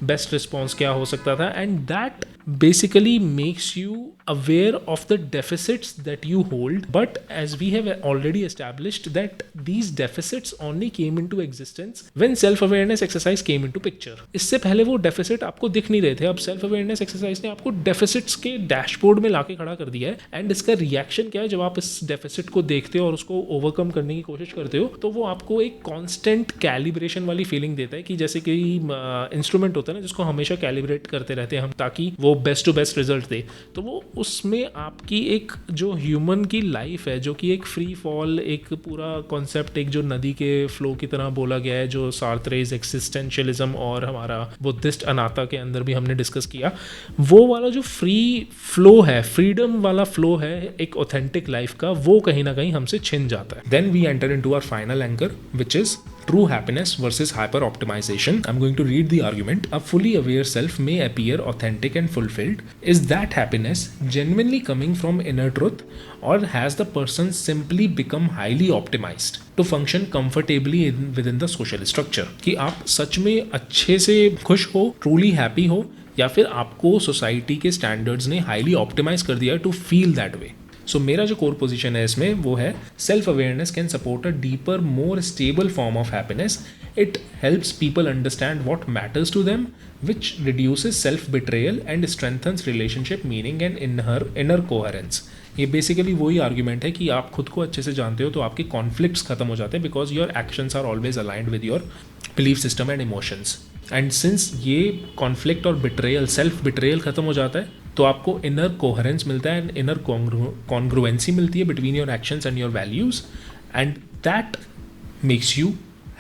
बेस्ट रिस्पॉन्स क्या हो सकता था. And that basically makes you aware of the deficits that you hold, but as we have already established that these deficits only came into existence when self awareness exercise came into picture. इससे पहले वो deficit आपको दिख नहीं रहे थे. अब self awareness exercise ने आपको deficits के डैशबोर्ड में लाके खड़ा कर दिया है, एंड इसका रिएक्शन क्या है जब आप इस deficit को देखते हो और उसको ओवरकम करने की कोशिश करते हो, तो वो आपको एक कॉन्स्टेंट कैलिब्रेशन वाली फीलिंग देता है कि जैसे कि इंस्ट्रूमेंट होता है ना जिसको हमेशा कैलिब्रेट करते रहते हैं हम ताकि वो बेस्ट टू बेस्ट रिजल्ट दे. तो वो उसमें आपकी एक जो ह्यूमन की लाइफ है, जो कि एक फ्री फॉल, एक पूरा कॉन्सेप्ट, एक जो नदी के फ्लो की तरह बोला गया है, जो सार्थरेज एक्सिस्टेंशियलिज्म और हमारा बुद्धिस्ट अनाता के अंदर भी हमने डिस्कस किया, वो वाला जो फ्री फ्लो है, फ्रीडम वाला फ्लो है एक ऑथेंटिक लाइफ का, वो कहीं ना कहीं हमसे छिन जाता है. Then we enter into our final anchor which is true happiness versus hyper optimization. I'm going to read the argument. A fully aware self may appear authentic and fulfilled. Is that happiness genuinely coming from inner truth, or has the person simply become highly optimized to function comfortably within the social structure? कि आप सच में अच्छे से खुश हो, truly happy हो, या फिर आपको सोसाइटी के स्टैंडर्ड्स ने हाईली ऑप्टिमाइज कर दिया to feel that way. So मेरा जो कोर पोजीशन है इसमें वो है self awareness can support a deeper, more stable form of happiness. It helps people understand what matters to them, which reduces self betrayal and strengthens relationship meaning and inner coherence. ये बेसिकली वही आर्ग्यूमेंट है कि आप खुद को अच्छे से जानते हो तो आपके कॉन्फ्लिक्ट्स खत्म हो जाते हैं because your actions are always aligned with your belief system and emotions. And since ये कॉन्फ्लिक्ट और बिट्रेयल, सेल्फ बिट्रेयल खत्म हो जाता है तो आपको इनर कोहेरेंस मिलता है एंड इनर कॉन्ग्रुएंसी मिलती है between your actions and your values, and that makes you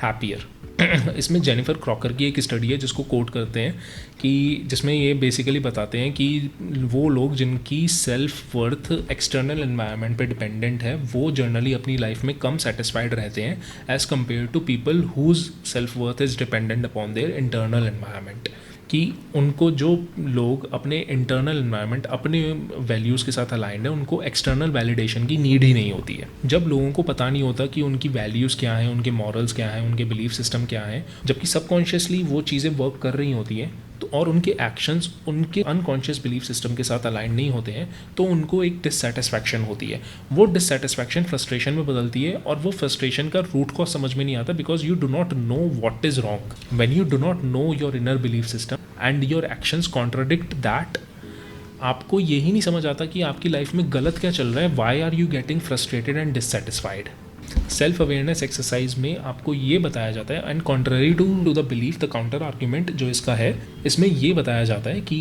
happier. इसमें जेनिफर क्रॉकर की एक स्टडी है जिसको कोट करते हैं कि जिसमें ये बेसिकली बताते हैं कि वो लोग जिनकी सेल्फ वर्थ एक्सटर्नल एनवायरनमेंट पे डिपेंडेंट है वो जनरली अपनी लाइफ में कम सेटिस्फाइड रहते हैं as compare to people whose self worth is dependent upon their internal environment. कि उनको जो लोग अपने इंटरनल एनवायरनमेंट अपने वैल्यूज़ के साथ अलाइंड है उनको एक्सटर्नल वैलिडेशन की नीड ही नहीं होती है। जब लोगों को पता नहीं होता कि उनकी वैल्यूज़ क्या हैं, उनके मॉरल्स क्या हैं, उनके बिलीफ सिस्टम क्या हैं, जबकि सबकॉन्शियसली वो चीज़ें वर्क कर रही होती हैं तो और उनके एक्शंस उनके अनकॉन्शियस बिलीफ सिस्टम के साथ अलाइन नहीं होते हैं तो उनको एक डिससेटिस्फैक्शन होती है। वो डिससेटिस्फैक्शन फ्रस्ट्रेशन में बदलती है और वो फ्रस्ट्रेशन का रूट कॉज समझ में नहीं आता because you do not know what is wrong. When you do not know your inner belief system and your actions contradict that, आपको यही नहीं समझ आता कि आपकी लाइफ में गलत क्या चल रहा है, why are you getting frustrated and dissatisfied. Self awareness exercise में आपको ये बताया जाता है and contrary to the belief the counter argument जो इसका है, इसमें ये बताया जाता है कि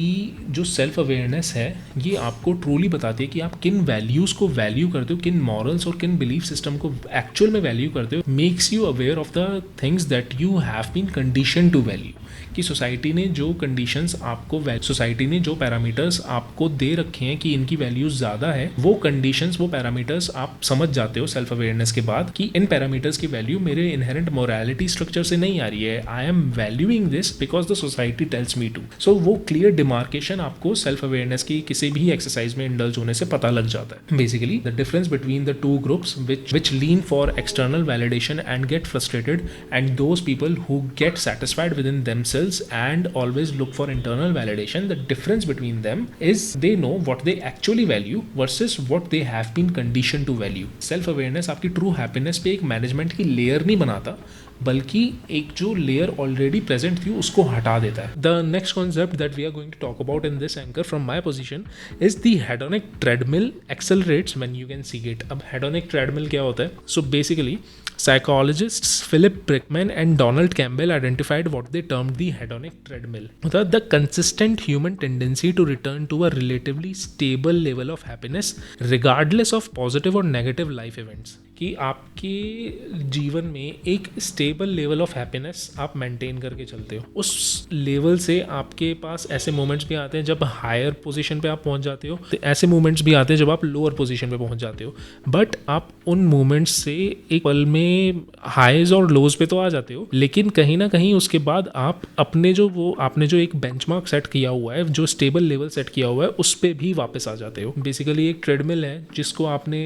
जो सेल्फ अवेयरनेस है ये आपको ट्रूली बताती है कि आप किन वैल्यूज़ को वैल्यू करते हो, किन मॉरल्स और किन बिलीफ सिस्टम को एक्चुअल में वैल्यू करते हो। Makes you aware of the things that you have been condition to value. कि सोसाइटी ने जो कंडीशंस आपको सोसाइटी ने जो पैरामीटर्स आपको दे रखे हैं कि इनकी वैल्यूज ज़्यादा है, वो कंडीशंस वो पैरामीटर्स आप समझ जाते हो सेल्फ अवेयरनेस के बाद कि इन पैरामीटर्स की वैल्यू मेरे इनहेरेंट मोरालिटी स्ट्रक्चर से नहीं आ रही है, I am valuing this because the society tells me to. So वो क्लियर डिमार्केशन आपको सेल्फ अवेयरनेस की किसी भी एक्सरसाइज में इंडल्ज होने से पता लग जाता है। Basically the difference between the two groups which lean for external validation and get frustrated and those people who get satisfied within themselves and always look for internal validation, the difference between them is they know what they actually value versus what they have been conditioned to value. Self awareness आपकी true happiness पे एक मैनेजमेंट की लेयर नहीं बनाता बल्कि एक जो लेयर ऑलरेडी प्रेजेंट थी उसको हटा देता है। The next concept that we are going to talk about in this anchor from my position is the hedonic treadmill accelerates when you can see it. अब हेडोनिक ट्रेडमिल क्या होता है? So basically psychologists Philip Brickman and Donald Campbell identified what they termed the hedonic treadmill, the consistent human tendency to return to a relatively stable level of happiness regardless of positive or negative life events. कि आपके जीवन में एक स्टेबल लेवल ऑफ हैप्पीनेस आप मेंटेन करके चलते हो। उस लेवल से आपके पास ऐसे मोमेंट्स भी आते हैं जब हायर पोजीशन पे आप पहुंच जाते हो, तो ऐसे मोमेंट्स भी आते हैं जब आप लोअर पोजीशन पे पहुंच जाते हो, बट आप उन मोमेंट्स से एक पल में हाईज और लोज पे तो आ जाते हो, लेकिन कहीं ना कहीं उसके बाद आप अपने आपने जो एक बेंचमार्क सेट किया हुआ है, जो स्टेबल लेवल सेट किया हुआ है, उस पर भी वापस आ जाते हो। बेसिकली एक ट्रेडमिल है जिसको आपने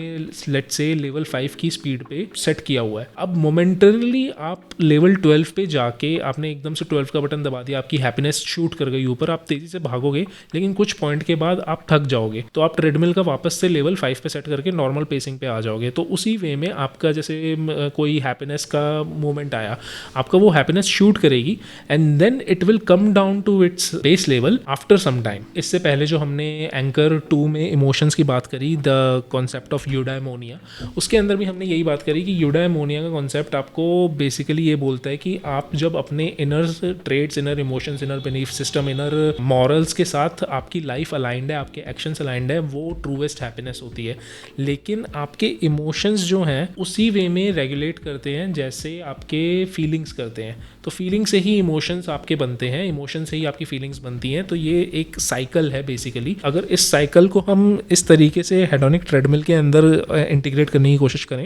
लेट्स से लेवल 5 की स्पीड पे सेट किया हुआ है। अब मोमेंटरली आप लेवल 12 पे जाके आपने एकदम से 12 का बटन दबा दिया, आपकी हैप्पीनेस शूट कर गई ऊपर, आप तेजी से भागोगे, लेकिन कुछ पॉइंट के बाद आप थक जाओगे, तो आप ट्रेडमिल का वापस से लेवल 5 पे सेट करके नॉर्मल पेसिंग पे आ जाओगे। तो उसी वे में आपका जैसे कोई हैप्पीनेस का मोमेंट आया, आपका वो हैप्पीनेस शूट करेगी and then it will come down to its base level after some time. इससे पहले जो हमने एंकर 2 में इमोशंस की बात करी, द कॉन्सेप्ट ऑफ यूडाइमोनिया, उसके अंदर भी हमने यही बात करी कि यूडाइमोनिया का कॉन्सेप्ट आपको बेसिकली ये बोलता है कि आप जब अपने inner traits, inner emotions, inner belief system, inner morals के साथ आपकी लाइफ अलाइंड है, आपके एक्शंस अलाइंड है, वो ट्रूएस्ट हैप्पीनेस होती है। लेकिन आपके इमोशंस जो हैं उसी वे में रेगुलेट करते हैं जैसे आपके फीलिंग्स करते हैं। तो फीलिंग से ही इमोशंस आपके बनते हैं, इमोशन से ही आपकी फीलिंग्स बनती हैं। तो ये एक साइकिल है बेसिकली। अगर इस साइकिल को हम इस तरीके से हेडोनिक ट्रेडमिल के अंदर इंटीग्रेट करने की कोशिश करें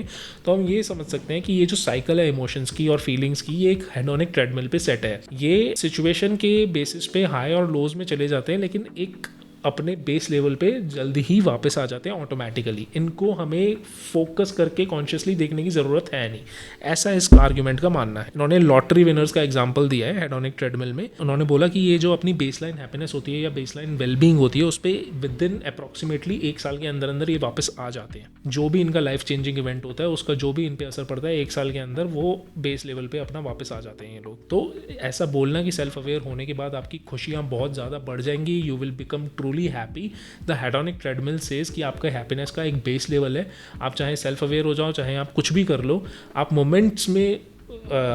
तो हम ये समझ सकते हैं कि ये जो साइकिल है इमोशंस की और फीलिंग्स की, ये एक हेडोनिक ट्रेडमिल पे सेट है। ये सिचुएशन के बेसिस पे हाई और लोज में चले जाते हैं, लेकिन एक अपने बेस लेवल पे जल्दी ही वापस आ जाते हैं ऑटोमेटिकली। इनको हमें फोकस करके कॉन्शियसली देखने की ज़रूरत है नहीं, ऐसा इस आर्ग्यूमेंट का मानना है। इन्होंने लॉटरी विनर्स का एग्जांपल दिया है हेडोनिक ट्रेडमिल में। उन्होंने बोला कि ये जो अपनी बेसलाइन हैप्पीनेस होती है या बेसलाइन वेलबींग होती है, उस पर विद इन अप्रॉक्सीमेटली 1 साल के अंदर अंदर ये वापस आ जाते हैं। जो भी इनका लाइफ चेंजिंग इवेंट होता है उसका जो भी इन पर असर पड़ता है 1 साल के अंदर वो बेस लेवल पर अपना वापस आ जाते हैं ये लोग। तो ऐसा बोलना कि सेल्फ अवेयर होने के बाद आपकी खुशियाँ बहुत ज़्यादा बढ़ जाएंगी, you will become truly happy, the hedonic treadmill says कि आपका हैप्पीनेस का एक बेस लेवल है। आप चाहे सेल्फ अवेयर हो जाओ, चाहे आप कुछ भी कर लो, आप मोमेंट्स में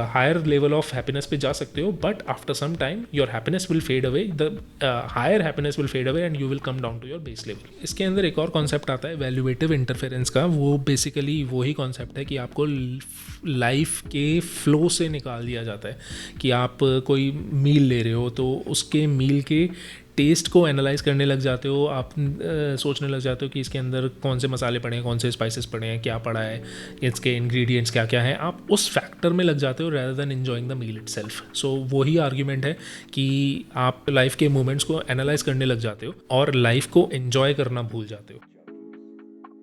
हायर लेवल ऑफ हैप्पीनेस पे जा सकते हो, but after some time your happiness will fade away, the higher happiness will fade away and you will come down to your base level. इसके अंदर एक और कॉन्सेप्ट आता है वैल्यूएटिव इंटरफेरेंस का। वो बेसिकली वही कॉन्सेप्ट है कि आपको लाइफ के फ्लो से निकाल दिया जाता है कि आप कोई मील ले रहे हो तो उसके मील के टेस्ट को एनालाइज करने लग जाते हो, आप सोचने लग जाते हो कि इसके अंदर कौन से मसाले पड़े हैं, कौन से स्पाइसेस पड़े हैं, क्या पड़ा है, इसके इंग्रेडिएंट्स क्या क्या हैं। आप उस फैक्टर में लग जाते हो rather than enjoying the meal itself. So वही आर्ग्यूमेंट है कि आप लाइफ के मोमेंट्स को एनालाइज करने लग जाते हो और लाइफ को एंजॉय करना भूल जाते हो।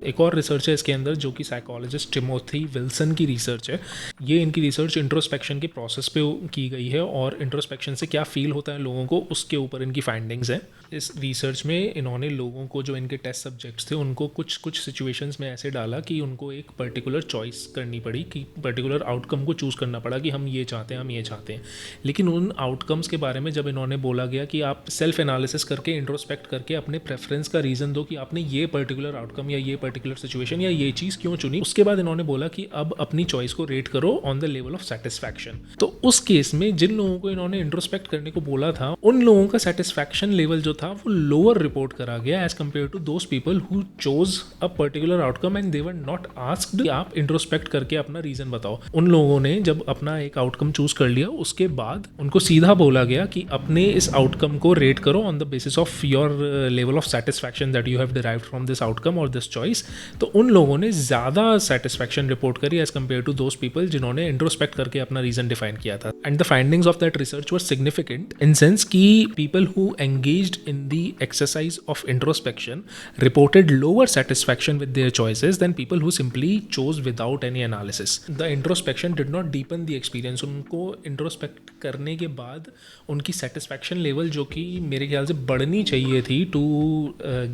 एक और रिसर्च है इसके अंदर जो कि साइकोलॉजिस्ट टिमोथी विल्सन की रिसर्च है। ये इनकी रिसर्च इंट्रोस्पेक्शन के प्रोसेस पे की गई है और इंट्रोस्पेक्शन से क्या फील होता है लोगों को, उसके ऊपर इनकी फाइंडिंग्स हैं। इस रिसर्च में इन्होंने लोगों को, जो इनके टेस्ट सब्जेक्ट्स थे, उनको कुछ कुछ सिचुएशंस में ऐसे डाला कि उनको एक पर्टिकुलर चॉइस करनी पड़ी, कि पर्टिकुलर आउटकम को चूज़ करना पड़ा कि हम ये चाहते हैं, हम ये चाहते हैं। लेकिन उन आउटकम्स के बारे में जब इन्होंने बोला गया कि आप सेल्फ एनालिसिस करके, इंट्रोस्पेक्ट करके अपने प्रेफरेंस का रीज़न दो कि आपने ये पर्टिकुलर आउटकम या ये पर्टिकुलर सिचुएशन या ये चीज़ क्यों चुनी, उसके बाद इन्होंने बोला कि अब अपनी चॉइस को रेट करो on the level of satisfaction. तो उस केस में जिन लोगों को इन्होंने इंट्रोस्पेक्ट करने को बोला था, उन लोगों का सेटिस्फैक्शन लेवल जो था वो लोअर रिपोर्ट करा गया as compare to those people who chose a particular outcome and they were not asked कि आप इंट्रोस्पेक्ट करके अपना रीजन बताओ। उन लोगों ने जब अपना एक आउटकम चूज कर लिया, उसके बाद उनको सीधा बोला गया कि अपने इस आउटकम को रेट करो on the basis of your level of satisfaction that you have derived from this outcome और दिस चॉइस। तो उन लोगों ने ज़्यादा सेटिस्फैक्शन रिपोर्ट करी as compare to those people जिन्होंने इंट्रोस्पेक्ट करके अपना रीजन डिफाइन किया था। And the findings of that research were significant in sense कि people who engaged in the exercise of introspection reported lower satisfaction with their choices than people who simply chose without any analysis. The introspection did not deepen the experience. उनको introspect करने के बाद उनकी satisfaction level, जो कि मेरे ख्याल से बढ़नी चाहिए थी to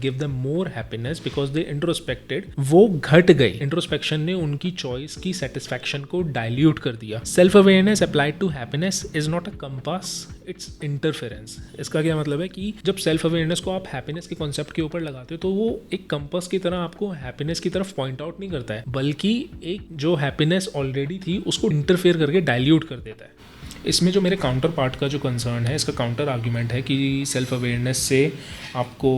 give them more happiness because they introspected, वो घट गई। introspection ने उनकी choice की satisfaction को dilute कर दिया। self awareness applied to happiness is not a compass, it's interference. इसका क्या मतलब है कि जब self awareness को आप हैप्पीनेस के कॉन्सेप्ट के ऊपर लगाते हो तो वो एक कंपास की तरह आपको हैप्पीनेस की तरफ पॉइंट आउट नहीं करता है, बल्कि एक जो हैप्पीनेस ऑलरेडी थी उसको इंटरफेयर करके डाइल्यूट कर देता है। इसमें जो मेरे काउंटर पार्ट का जो कंसर्न है, इसका काउंटर आर्ग्यूमेंट है कि सेल्फ अवेयरनेस से आपको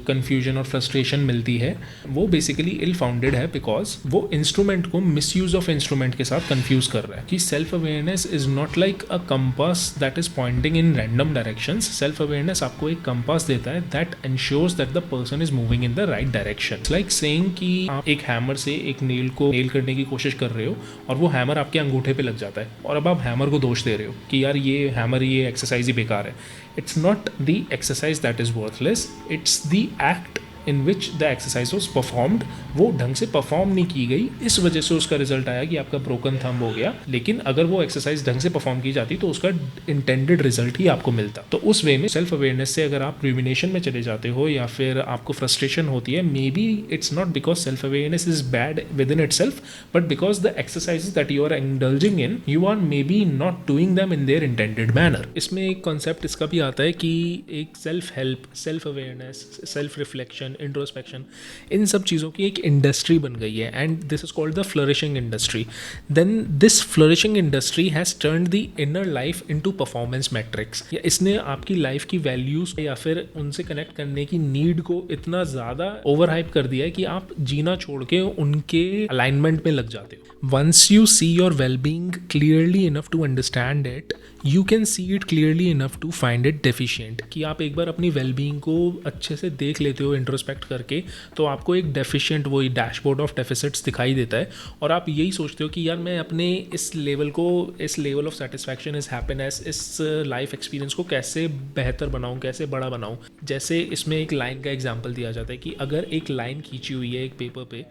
कन्फ्यूजन और फ्रस्ट्रेशन मिलती है। वो बेसिकली इल फाउंडेड है बिकॉज वो इंस्ट्रूमेंट को मिसयूज ऑफ इंस्ट्रूमेंट के साथ कन्फ्यूज़ कर रहा है कि self awareness is not like a compass that is pointing in random directions. Self awareness आपको एक कंपास देता है that ensures that the person is moving in the right direction. Like saying कि आप एक हैमर से एक नेल को नेल करने की कोशिश कर रहे हो और वो हैमर आपके अंगूठे पे लग जाता है और अब आप हैमर को दोष दे रहे हो कि यार ये हैमर, ये एक्सरसाइज ही बेकार है। It's not the exercise that is worthless, it's the act in which the exercise was performed. वो ढंग से परफॉर्म नहीं की गई, इस वजह से उसका रिजल्ट आया कि आपका ब्रोकन थंब हो गया। लेकिन अगर वो एक्सरसाइज ढंग से परफॉर्म की जाती तो उसका इंटेंडेड रिजल्ट ही आपको मिलता। तो उस वे में सेल्फ अवेयरनेस से अगर आप रूमिनेशन में चले जाते हो या फिर आपको फ्रस्ट्रेशन होती है, maybe it's not because self awareness is bad within itself, but because the exercises that you are indulging in, you are maybe not doing them in their intended manner. इसमें एक कॉन्सेप्ट इसका भी आता है कि एक self help, self awareness, self reflection, introspection, इन सब चीज़ों की एक इंडस्ट्री बन गई है and this is called the flourishing industry. Then this flourishing industry has turned the inner life into performance matrix. या इसने आपकी लाइफ की वैल्यूज या फिर उनसे कनेक्ट करने की नीड को इतना ज़्यादा ओवर हाइप कर दिया है कि आप जीना छोड़ के उनके अलाइनमेंट में लग जाते हो। Once you see your wellbeing clearly enough to understand it, you can see it clearly enough to find it deficient. कि आप एक बार अपनी वेलबींग को अच्छे से देख लेते हो इंट्रोस्पेक्ट करके, तो आपको एक डेफिशिएंट, वही डैशबोर्ड ऑफ डेफिसिट्स दिखाई देता है और आप यही सोचते हो कि यार मैं अपने इस लेवल को, इस लेवल ऑफ सेटिस्फैक्शन, इस हैप्पीनेस, इस लाइफ एक्सपीरियंस को कैसे बेहतर बनाऊँ, कैसे बड़ा बनाऊँ। जैसे इसमें एक लाइन का एग्जाम्पल दिया जाता है कि अगर एक लाइन खींची हुई है एक पेपर पे,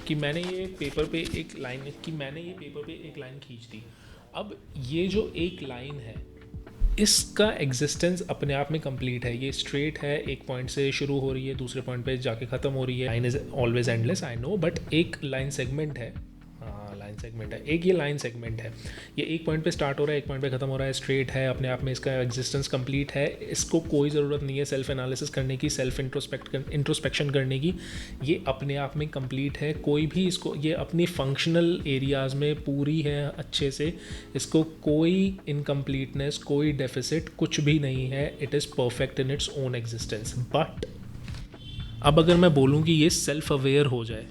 कि मैंने ये पेपर पे एक लाइन खींच दी। अब ये जो एक लाइन है, इसका एग्जिस्टेंस अपने आप में कंप्लीट है। ये स्ट्रेट है, एक पॉइंट से शुरू हो रही है, दूसरे पॉइंट पे जाके ख़त्म हो रही है। Line is always endless, I know, but एक लाइन सेगमेंट है, लाइन सेगमेंट है। एक ये लाइन सेगमेंट है, ये एक पॉइंट पे स्टार्ट हो रहा है, एक पॉइंट पे ख़त्म हो रहा है, स्ट्रेट है, अपने आप में इसका एग्जिस्टेंस कंप्लीट है, इसको कोई ज़रूरत नहीं है सेल्फ एनालिसिस करने की, सेल्फ इंट्रोस्पेक्शन करने की, ये अपने आप में कंप्लीट है। कोई भी इसको, ये अपनी फंक्शनल एरियाज़ में पूरी है अच्छे से, इसको कोई इनकम्प्लीटनेस, कोई डेफिसिट कुछ भी नहीं है, it is perfect in its own existence. But अब अगर मैं बोलूँ कि ये सेल्फ अवेयर हो जाए,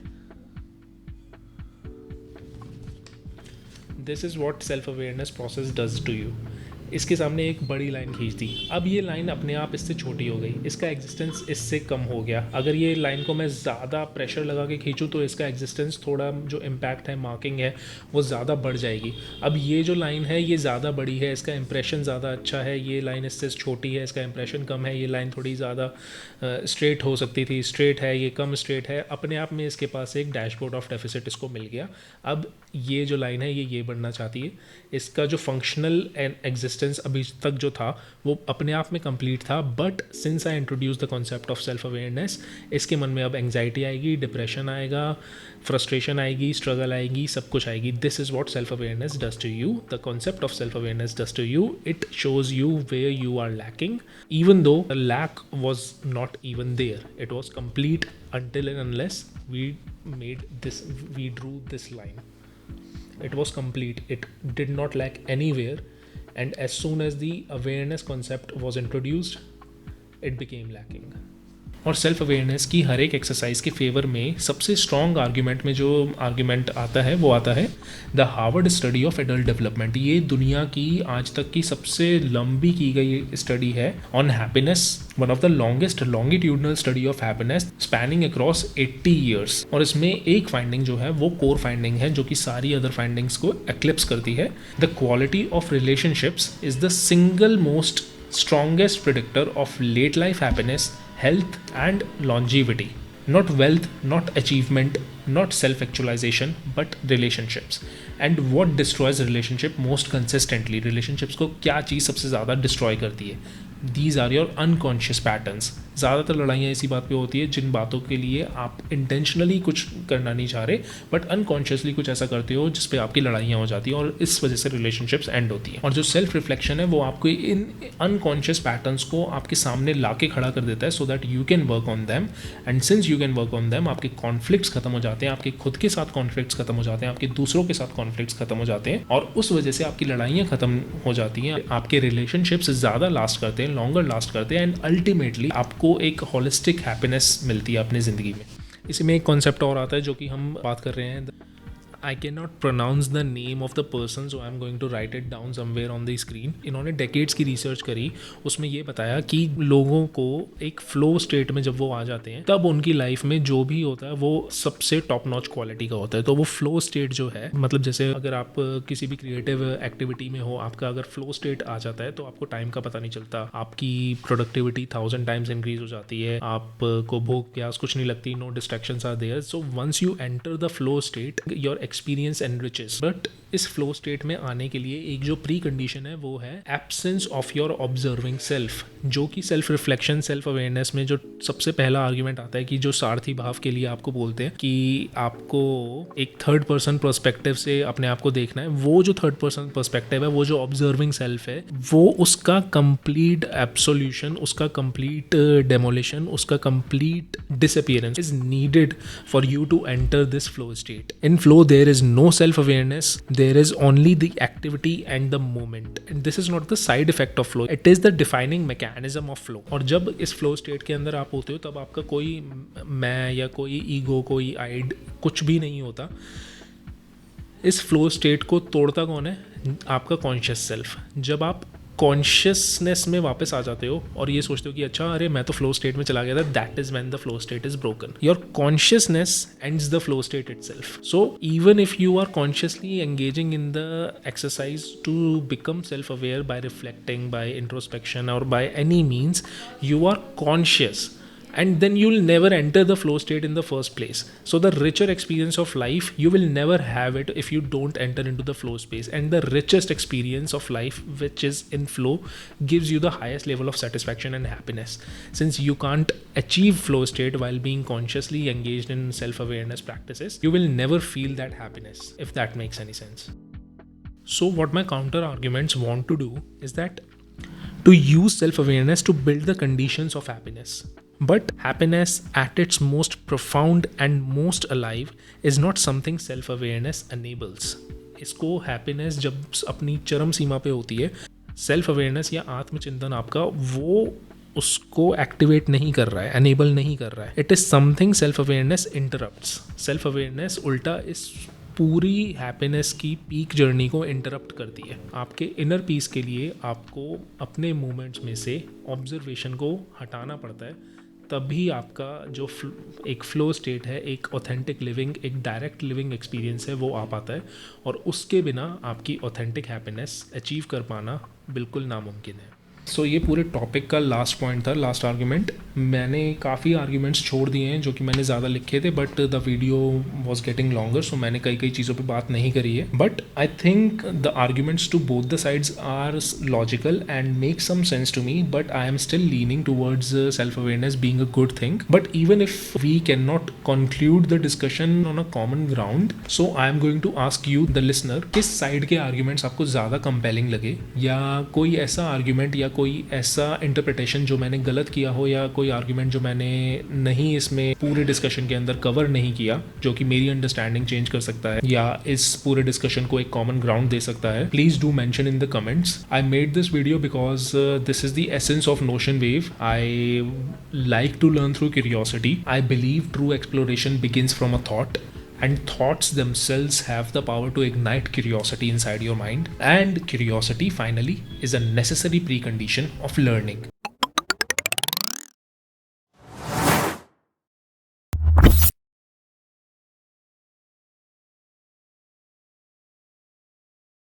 this is what self awareness process does to you. इसके सामने एक बड़ी लाइन खींच दी, अब ये लाइन अपने आप इससे छोटी हो गई, इसका एग्जिस्टेंस इससे कम हो गया। अगर ये लाइन को मैं ज़्यादा प्रेशर लगा के खींचूँ तो इसका एग्जिस्टेंस, थोड़ा जो इम्पैक्ट है, मार्किंग है, वो ज़्यादा बढ़ जाएगी। अब ये जो लाइन है ये ज़्यादा बड़ी है, इसका इंप्रेशन ज़्यादा अच्छा है, ये लाइन इससे छोटी है, इसका इंप्रेशन कम है, ये लाइन थोड़ी ज़्यादा स्ट्रेट हो सकती थी, स्ट्रेट है, ये कम स्ट्रेट है। अपने आप में इसके पास एक डैशबोर्ड ऑफ डेफिसिट इसको मिल गया। अब ये जो लाइन है ये बनना चाहती है, इसका जो फंक्शनल एंड एग्जिस्टेंस अभी तक जो था वो अपने आप में कंप्लीट था, but since I introduce the concept of self awareness, इसके मन में अब एंग्जाइटी आएगी, डिप्रेशन आएगा, फ्रस्ट्रेशन आएगी, स्ट्रगल आएगी, सब कुछ आएगी। This is what self awareness does to you, the concept of self awareness does to you, it shows you where you are lacking, even though the lack was not even there, it was complete until and unless we drew this line. It was complete, it did not lack anywhere, and as soon as the awareness concept was introduced, it became lacking. और सेल्फ अवेयरनेस की हर एक एक्सरसाइज के फेवर में सबसे स्ट्रॉन्ग आर्ग्यूमेंट में जो आर्ग्यूमेंट आता है वो आता है the Harvard study of adult development. ये दुनिया की आज तक की सबसे लंबी की गई स्टडी है on happiness, one of the longest longitudinal study of happiness spanning across 80 years. और इसमें एक फाइंडिंग जो है वो कोर फाइंडिंग है जो कि सारी अदर फाइंडिंग्स को एक्लिप्स करती है। The quality of relationships is the single most strongest predictor of late life happiness, health and longevity. Not wealth, not achievement, not self-actualization, but relationships. And what destroys relationship most consistently? Relationships को क्या चीज़ सबसे ज़्यादा destroy करती है? These are your unconscious patterns. ज़्यादातर लड़ाइयाँ इसी बात पे होती है जिन बातों के लिए आप इंटेंशनली कुछ करना नहीं चाह रहे, बट अनकॉन्शियसली कुछ ऐसा करते हो जिस पे आपकी लड़ाइयाँ हो जाती हैं और इस वजह से रिलेशनशिप्स एंड होती हैं। और जो सेल्फ रिफ्लेक्शन है वो आपको इन अनकॉन्शियस पैटर्न्स को आपके सामने ला के खड़ा कर देता है, so that you can work on them. And since you can work on them, आपके कॉन्फ्लिक्ट्स खत्म हो जाते हैं, आपके खुद के साथ कॉन्फ्लिक्ट्स खत्म हो जाते हैं, आपके दूसरों के साथ कॉन्फ्लिक्ट्स खत्म हो जाते हैं, और उस वजह से आपकी लड़ाइयाँ खत्म हो जाती हैं, आपके रिलेशनशिप्स ज़्यादा लास्ट करते हैं, लॉन्गर लास्ट करते हैं, एंड अल्टीमेटली आपको एक होलिस्टिक हैप्पीनेस मिलती है अपनी ज़िंदगी में। इसी में एक कॉन्सेप्ट और आता है जो कि हम बात कर रहे हैं। I cannot pronounce the name of the person, so I'm going to write it down somewhere on the screen. इन्होंने decades की रिसर्च करी, उसमें ये बताया कि लोगों को एक फ्लो स्टेट में जब वो आ जाते हैं तब उनकी लाइफ में जो भी होता है वो सबसे टॉप नॉच क्वालिटी का होता है। तो वो फ्लो स्टेट जो है, मतलब जैसे अगर आप किसी भी क्रिएटिव एक्टिविटी में हो, आपका अगर फ्लो स्टेट आ जाता है तो आपको टाइम का पता नहीं चलता, आपकी प्रोडक्टिविटी 1000 टाइम्स इंक्रीज हो जाती है, आपको भूख प्यास कुछ नहीं लगती, no distractions are there. So once you enter the flow state, your experience enriches. But इस फ्लो स्टेट में आने के लिए एक जो प्री कंडीशन है वो है absence of your observing self, जो कि सेल्फ रिफ्लेक्शन, सेल्फ अवेयरनेस में जो सबसे पहला आर्ग्यूमेंट आता है कि जो सारथी भाव के लिए आपको बोलते हैं कि आपको एक थर्ड पर्सन पर्सपेक्टिव से अपने आप को देखना है, वो जो थर्ड पर्सन पर्सपेक्टिव है, वो जो ऑब्जर्विंग सेल्फ है, वो उसका कंप्लीट एब्सोल्यूशन, उसका कंप्लीट डेमोलिशन, उसका complete disappearance is needed for you to enter this flow state. In flow there is no self-awareness, there is only the activity and the moment, and this is not the side effect of flow, it is the defining mechanism of flow। और जब इस flow state के अंदर आप होते हो तब आपका कोई मैं या कोई ईगो, कोई आइड, कुछ भी नहीं होता। इस flow state को तोड़ता कौन है? आपका कॉन्शियस सेल्फ। जब आप कॉन्शियसनेस में वापस आ जाते हो और ये सोचते हो कि अच्छा अरे मैं तो फ्लो स्टेट में चला गया था, that is when the flow state is broken. Your consciousness ends the flow state itself. So even if you are consciously engaging in the exercise to become self aware by reflecting, by introspection और by any means, you are conscious and then you'll never enter the flow state in the first place. So the richer experience of life, you will never have it if you don't enter into the flow space. And the richest experience of life, which is in flow, gives you the highest level of satisfaction and happiness. Since you can't achieve flow state while being consciously engaged in self-awareness practices, you will never feel that happiness, if that makes any sense. So what my counter arguments want to do is that to use self-awareness to build the conditions of happiness. But happiness at its most profound and most alive is not something self-awareness enables. इसको happiness जब अपनी चरम सीमा पे होती है, self-awareness या आत्मचिंतन आपका वो उसको एक्टिवेट नहीं कर रहा है, एनेबल नहीं कर रहा है. It is something self-awareness interrupts. self-awareness उल्टा इस पूरी हैप्पीनेस की पीक जर्नी को इंटरप्ट करती है. आपके इनर पीस के लिए आपको अपने मोमेंट्स में से ऑब्जर्वेशन को हटाना पड़ता है, तभी आपका जो एक फ्लो स्टेट है, एक ऑथेंटिक लिविंग, एक डायरेक्ट लिविंग एक्सपीरियंस है, वो आ पाता है. और उसके बिना आपकी ऑथेंटिक हैप्पीनेस अचीव कर पाना बिल्कुल नामुमकिन है. सो ये पूरे टॉपिक का लास्ट पॉइंट था, लास्ट आर्ग्यूमेंट. मैंने काफ़ी आर्ग्यूमेंट्स छोड़ दिए हैं जो कि मैंने ज़्यादा लिखे थे, but the video was getting longer, so मैंने कई चीज़ों पे बात नहीं करी है. But I think the arguments to both the sides are logical and make some sense to me, but I am still leaning towards self awareness being a good thing. But even if we can not conclude the discussion on a common ground, so I am going to ask you the listener, किस साइड के आर्ग्यूमेंट्स आपको ज़्यादा कंपेलिंग लगे, या कोई ऐसा आर्ग्यूमेंट या कोई ऐसा इंटरप्रिटेशन जो मैंने गलत किया हो, या कोई आर्ग्यूमेंट जो मैंने नहीं इसमें पूरे डिस्कशन के अंदर कवर नहीं किया, जो कि मेरी अंडरस्टैंडिंग चेंज कर सकता है या इस पूरे डिस्कशन को एक कॉमन ग्राउंड दे सकता है. Please do mention in the comments. I made this video because this is the essence of Notion Wave. I like to learn through curiosity. I believe true exploration begins from a thought, and thoughts themselves have the power to ignite curiosity inside your mind, and curiosity finally is a necessary precondition of learning.